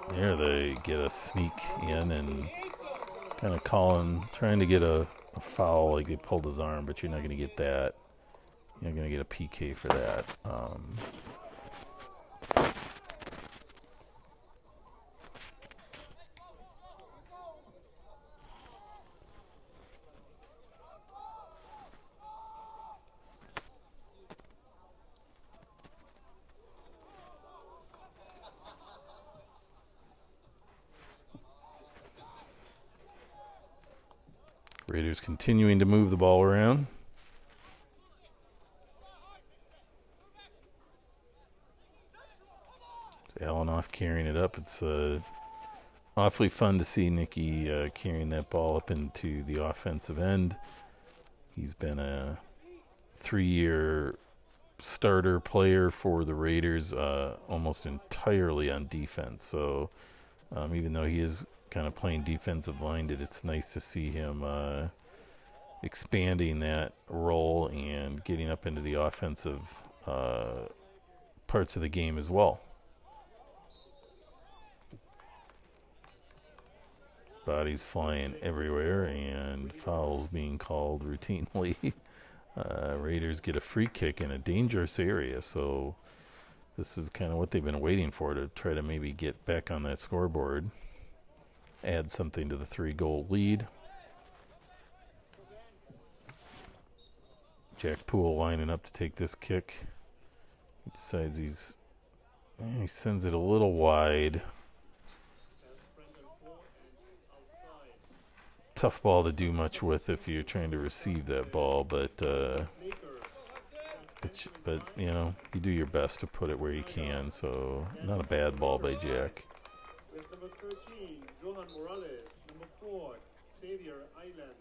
there they get a sneak in and kind of trying to get a foul, like they pulled his arm, but you're not going to get that. You're not going to get a PK for that. Raiders continuing to move the ball around. Alanoff carrying it up. It's awfully fun to see Nicky carrying that ball up into the offensive end. He's been a 3-year starter player for the Raiders, almost entirely on defense. So even though he is kind of playing defensive-minded, it's nice to see him expanding that role and getting up into the offensive parts of the game as well. Bodies flying everywhere and fouls being called routinely. Raiders get a free kick in a dangerous area, so this is kind of what they've been waiting for, to try to maybe get back on that scoreboard, add something to the 3-goal lead. Jack Poole lining up to take this kick. He decides he sends it a little wide. tough ball to do much with if you're trying to receive that ball, but you know, you do your best to put it where you can. So not a bad ball by Jack. With number 13, Johan Morales. Number 4, Xavier Island.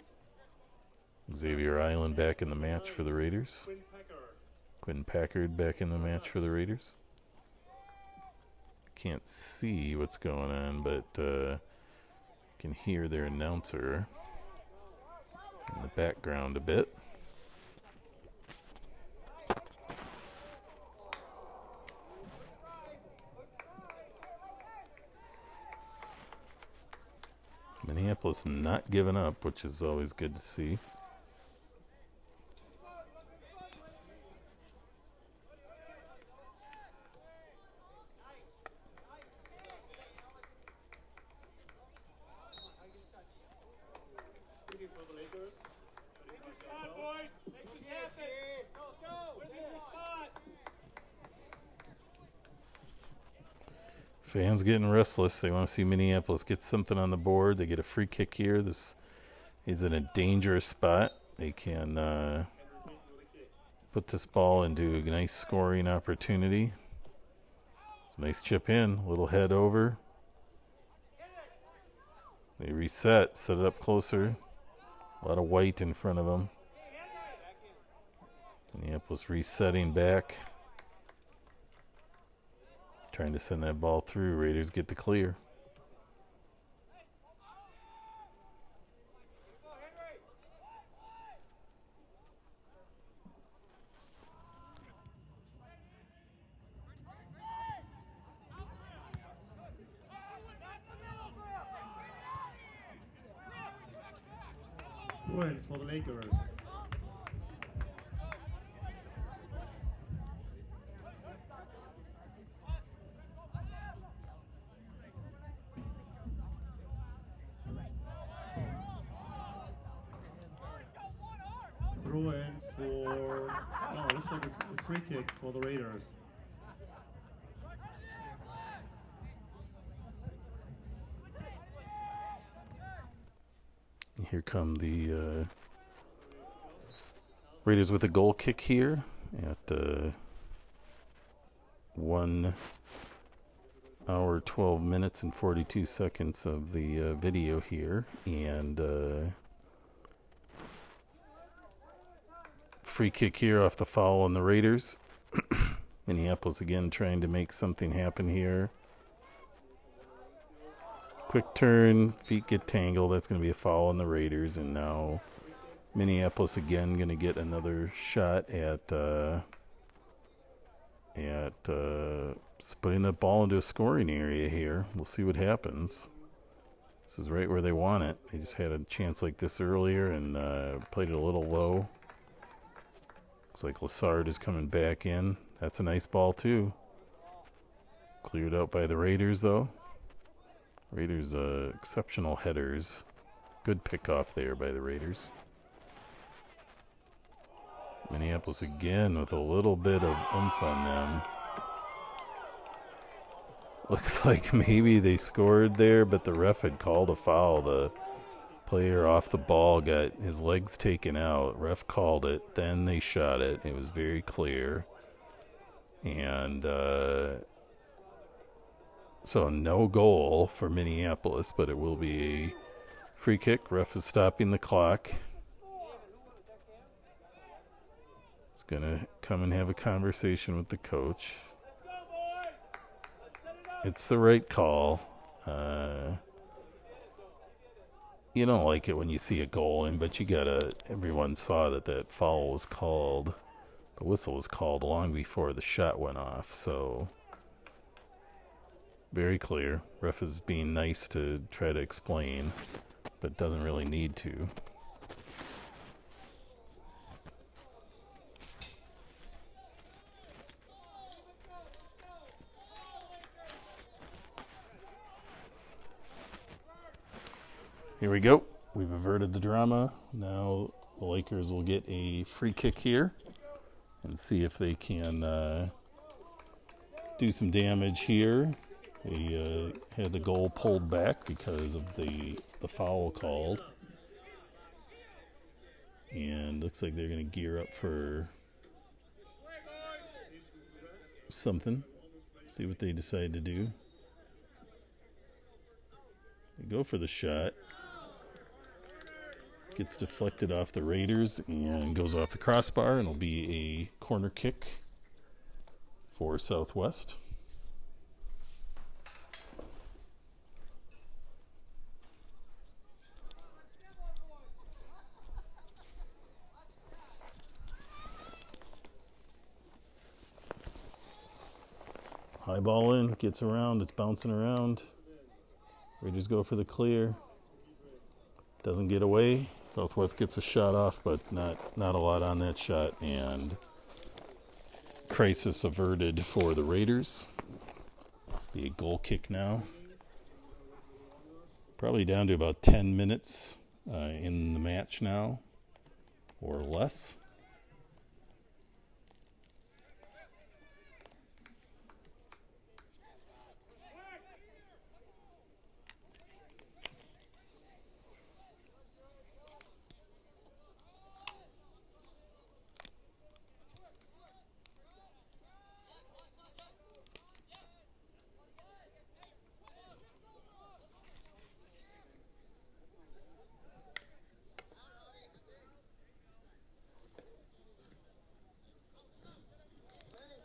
Xavier Island back in the match for the Raiders. Quinn Packard back in the match for the Raiders. Can't see what's going on, but can hear their announcer in the background a bit. Minneapolis not giving up, which is always good to see. Fans getting restless. They want to see Minneapolis get something on the board. They get a free kick here. This is in a dangerous spot. They can put this ball into a nice scoring opportunity. It's a nice chip in. Little head over. They reset. Set it up closer. A lot of white in front of them. Minneapolis resetting back. Trying to send that ball through. Raiders get the clear. Throw in for the Lakers. Throw in for, oh, looks like a free kick for the Raiders. Here come the Raiders with a goal kick here at 1 hour 12 minutes and 42 seconds of the video here, and free kick here off the foul on the Raiders. Minneapolis again trying to make something happen here. Quick turn, feet get tangled. That's going to be a foul on the Raiders, and now Minneapolis again going to get another shot at putting the ball into a scoring area here. We'll see what happens. This is right where they want it. They just had a chance like this earlier and played it a little low. Looks like Lassard is coming back in. That's a nice ball too. Cleared out by the Raiders though. Raiders exceptional headers. Good pickoff there by the Raiders. Minneapolis again with a little bit of oomph on them. Looks like maybe they scored there, but the ref had called a foul. The player off the ball got his legs taken out. Ref called it. Then they shot it. It was very clear. And so no goal for Minneapolis, but it will be a free kick. Ref is stopping the clock. It's going to come and have a conversation with the coach. It's the right call. You don't like it when you see a goal in, but you gotta, everyone saw that foul was called. The whistle was called long before the shot went off, so very clear. Ref is being nice to try to explain, but doesn't really need to. Here we go. We've averted the drama. Now the Lakers will get a free kick here and see if they can do some damage here. They had the goal pulled back because of the foul called. And looks like they're going to gear up for something. See what they decide to do. They go for the shot. Gets deflected off the Raiders and goes off the crossbar, and it'll be a corner kick for Southwest. High ball in, gets around, it's bouncing around. Raiders go for the clear. Doesn't get away. Southwest gets a shot off, but not a lot on that shot, and crisis averted for the Raiders. Be a goal kick now. Probably down to about 10 minutes in the match now, or less.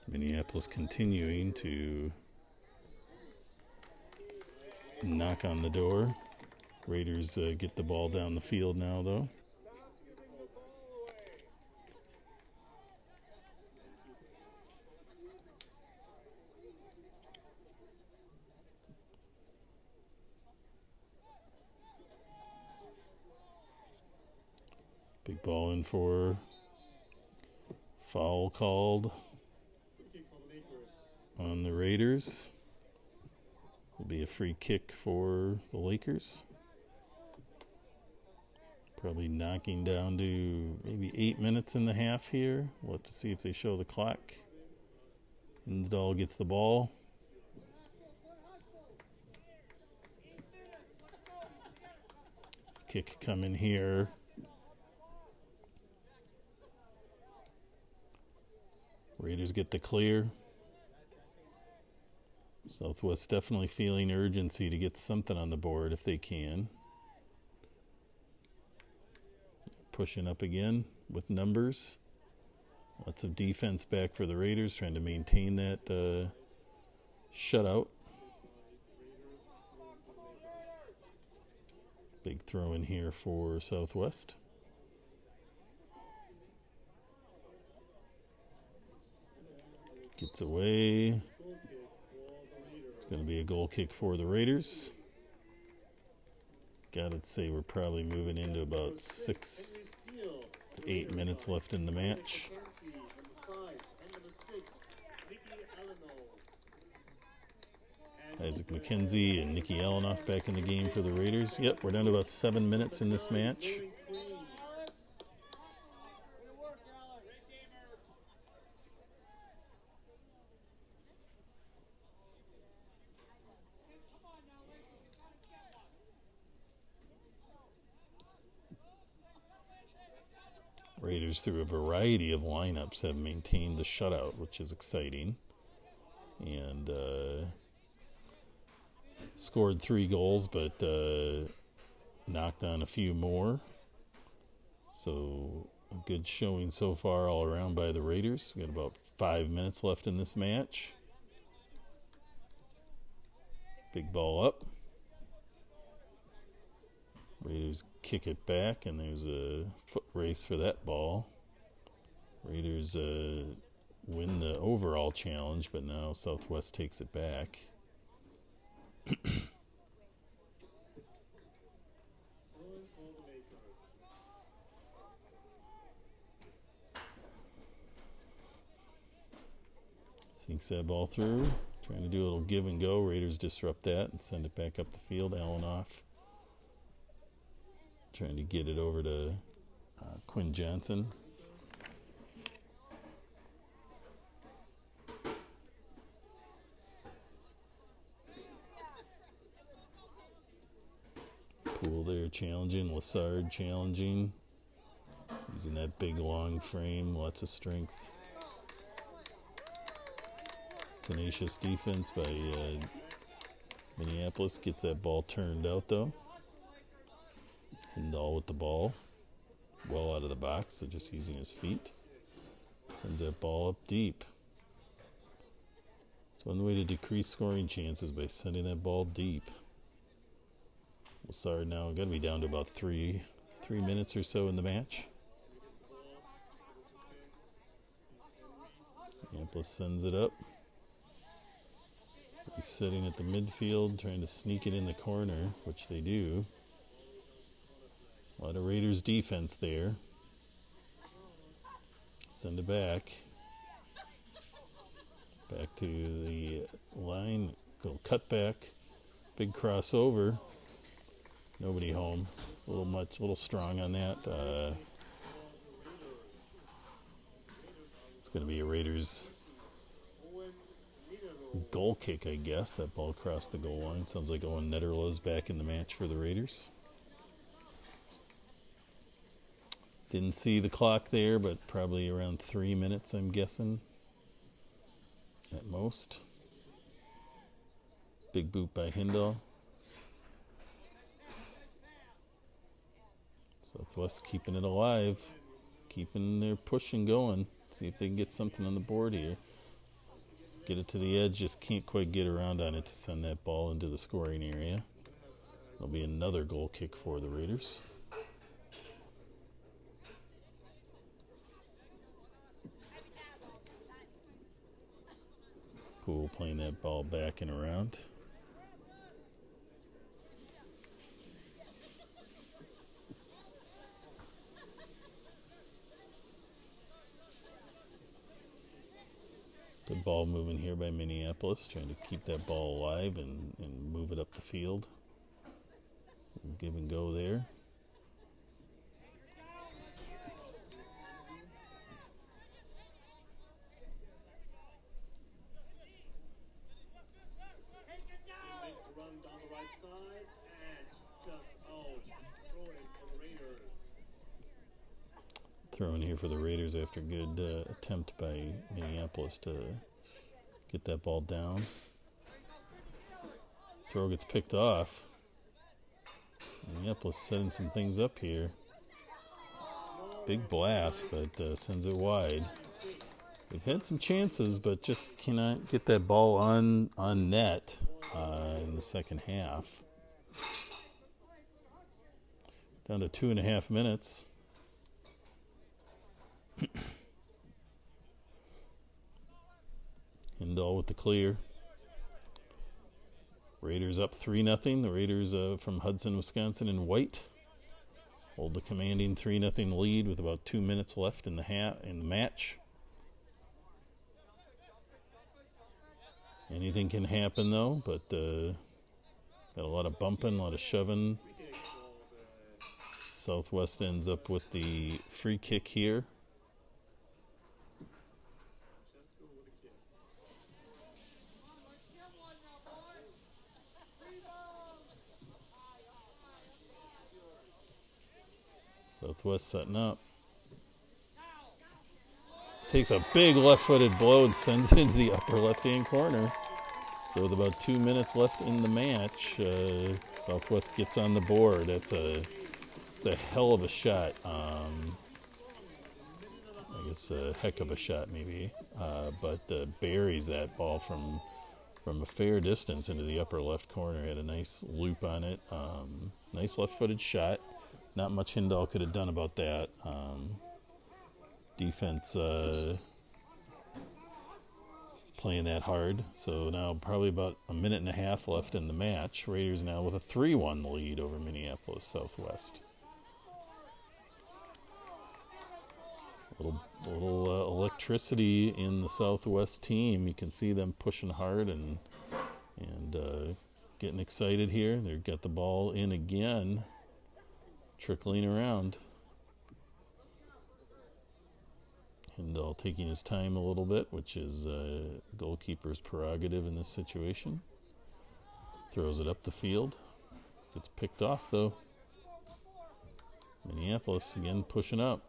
Minneapolis continuing to knock on the door. Raiders get the ball down the field now, though. Big ball in for foul called on the Raiders. Will be a free kick for the Lakers. Probably knocking down to maybe 8 minutes in the half here. We'll have to see if they show the clock. Insdall gets the ball. Kick coming here. Raiders get the clear. Southwest definitely feeling urgency to get something on the board if they can. Pushing up again with numbers. Lots of defense back for the Raiders, trying to maintain that shutout. Big throw in here for Southwest. Gets away. It's going to be a goal kick for the Raiders. Gotta say we're probably moving into about 6 to 8 minutes left in the match. Isaac McKenzie and Nikki Alanoff back in the game for the Raiders. Yep, we're down to about 7 minutes in this match. Raiders, through a variety of lineups, have maintained the shutout, which is exciting. And scored 3 goals, but knocked on a few more. So a good showing so far all around by the Raiders. We got about 5 minutes left in this match. Big ball up. Raiders kick it back, and there's a foot race for that ball. Raiders win the overall challenge, but now Southwest takes it back. Sinks that ball through. Trying to do a little give and go. Raiders disrupt that and send it back up the field. Alanoff trying to get it over to Quinn Johnson. Poole there challenging. Lassard challenging. Using that big long frame, lots of strength. Tenacious defense by Minneapolis. Gets that ball turned out though. Hindall with the ball. Well out of the box, so just using his feet. Sends that ball up deep. It's one way to decrease scoring chances by sending that ball deep. Sorry, now got to be down to about three minutes or so in the match. Minneapolis sends it up. He's sitting at the midfield, trying to sneak it in the corner, which they do. A lot of Raiders defense there. Send it back. Back to the line. Go cut back. Big crossover. Nobody home. A little strong on that. It's going to be a Raiders goal kick, I guess. That ball crossed the goal line. Sounds like Owen Netterlow's back in the match for the Raiders. Didn't see the clock there, but probably around 3 minutes, I'm guessing. At most. Big boot by Hindall. Southwest keeping it alive. Keeping their pushing going. See if they can get something on the board here. Get it to the edge, just can't quite get around on it to send that ball into the scoring area. There'll be another goal kick for the Raiders. Poole playing that ball back and around. Good ball moving here by Minneapolis, trying to keep that ball alive and move it up the field. Give and go there. Thrown here for the Raiders after a good attempt by Minneapolis to get that ball down. Throw gets picked off. Minneapolis setting some things up here. Big blast, but sends it wide. They've had some chances, but just cannot get that ball on net in the second half. Down to 2.5 minutes. Hindall with the clear. Raiders up 3-0. The Raiders from Hudson, Wisconsin in white hold the commanding 3-0 lead with about 2 minutes left in the match. Anything can happen though, but got a lot of bumping, a lot of shoving. Southwest ends up with the free kick here. Southwest setting up. Takes a big left-footed blow and sends it into the upper left-hand corner. So with about 2 minutes left in the match, Southwest gets on the board. It's a hell of a shot. I guess a heck of a shot maybe. But buries that ball from a fair distance into the upper left corner. Had a nice loop on it. Nice left-footed shot. Not much Hindall could have done about that. Defense playing that hard. So now probably about 1.5 minutes left in the match. Raiders now with a 3-1 lead over Minneapolis Southwest. A little electricity in the Southwest team. You can see them pushing hard and getting excited here. They've got the ball in again. Trickling around. Hindall taking his time a little bit, which is goalkeeper's prerogative in this situation. Throws it up the field. Gets picked off though. Minneapolis again pushing up.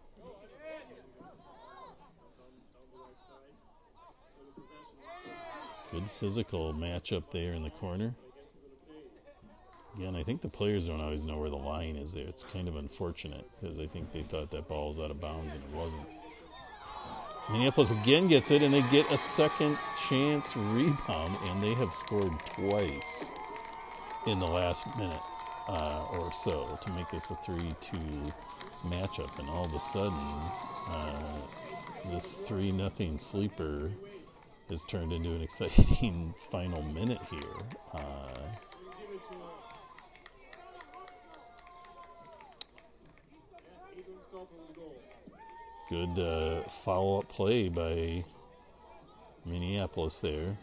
Good physical matchup there in the corner. Again, I think the players don't always know where the line is there. It's kind of unfortunate because I think they thought that ball was out of bounds and it wasn't. Minneapolis again gets it, and they get a second chance rebound, and they have scored twice in the last minute or so to make this a 3-2 matchup. And all of a sudden, this 3-0 sleeper has turned into an exciting final minute here. Good follow-up play by Minneapolis there.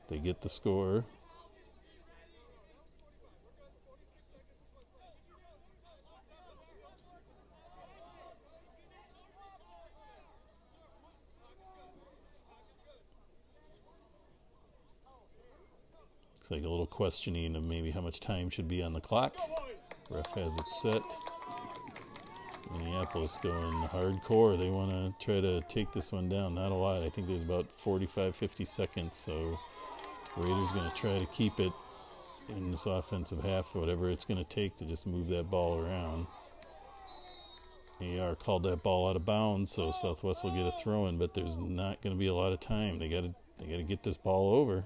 They get the score. Looks like a little questioning of maybe how much time should be on the clock. Ref has it set. Minneapolis going hardcore. They want to try to take this one down. Not a lot. I think there's about 45, 50 seconds. So Raiders going to try to keep it in this offensive half, whatever it's going to take to just move that ball around. AR called that ball out of bounds, so Southwest will get a throw in, but there's not going to be a lot of time. They got to get this ball over.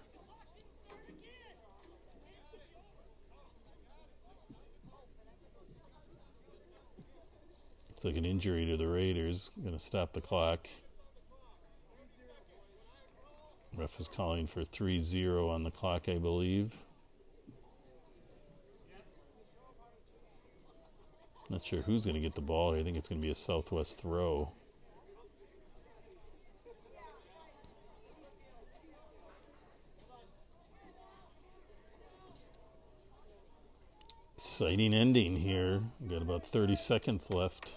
It's like an injury to the Raiders. Going to stop the clock. Ref is calling for 3-0 on the clock, I believe. Not sure who's going to get the ball. I think it's going to be a Southwest throw. Exciting ending here. We've got about 30 seconds left.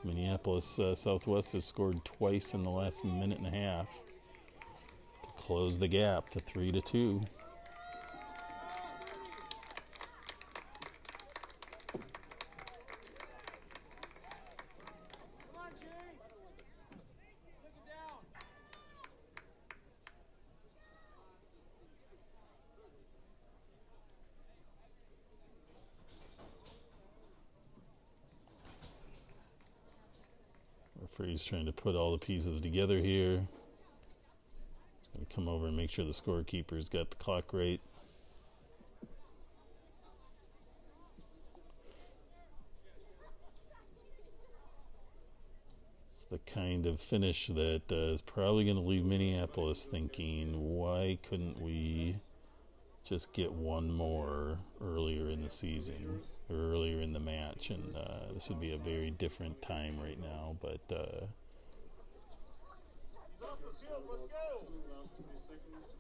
Minneapolis Southwest has scored twice in the last minute and a half to close the gap to 3-2. Referee's trying to put all the pieces together here. He's going to come over and make sure the scorekeeper's got the clock right. It's the kind of finish that is probably going to leave Minneapolis thinking, why couldn't we just get one more earlier in the season? Earlier in the match, and this would be a very different time right now, but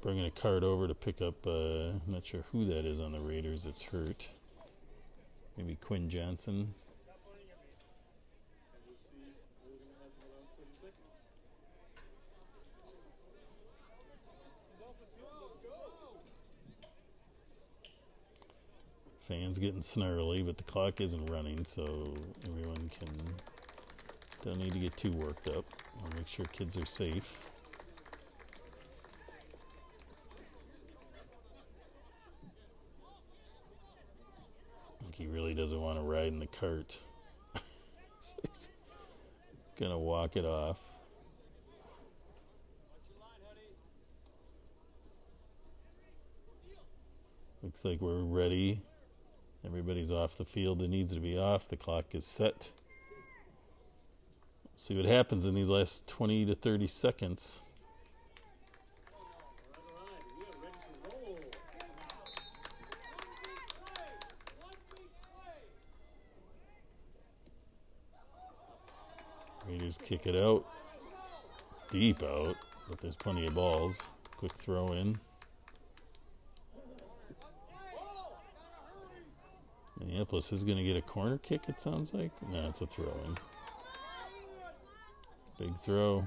bringing a card over to pick up, I'm not sure who that is on the Raiders that's hurt. Maybe Quinn Johnson. Fans getting snarly, but the clock isn't running, so everyone don't need to get too worked up. I'll make sure kids are safe. I think he really doesn't want to ride in the cart. So he's gonna walk it off. Looks like we're ready. Everybody's off the field that needs to be off. The clock is set. See what happens in these last 20 to 30 seconds. Raiders kick it out. Deep out, but there's plenty of balls. Quick throw in. Minneapolis is going to get a corner kick, it sounds like. No, it's a throw-in. Big throw.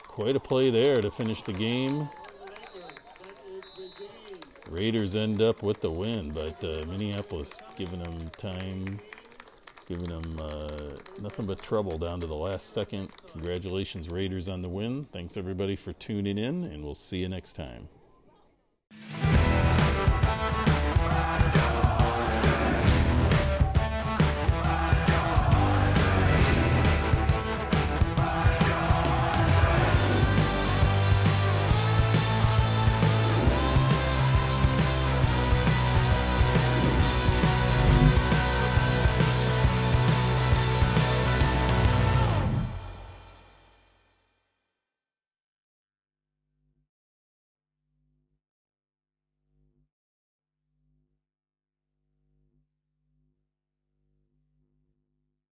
Quite a play there to finish the game. Raiders end up with the win, but Minneapolis giving them time giving them nothing but trouble down to the last second. Congratulations, Raiders, on the win. Thanks, everybody, for tuning in, and we'll see you next time.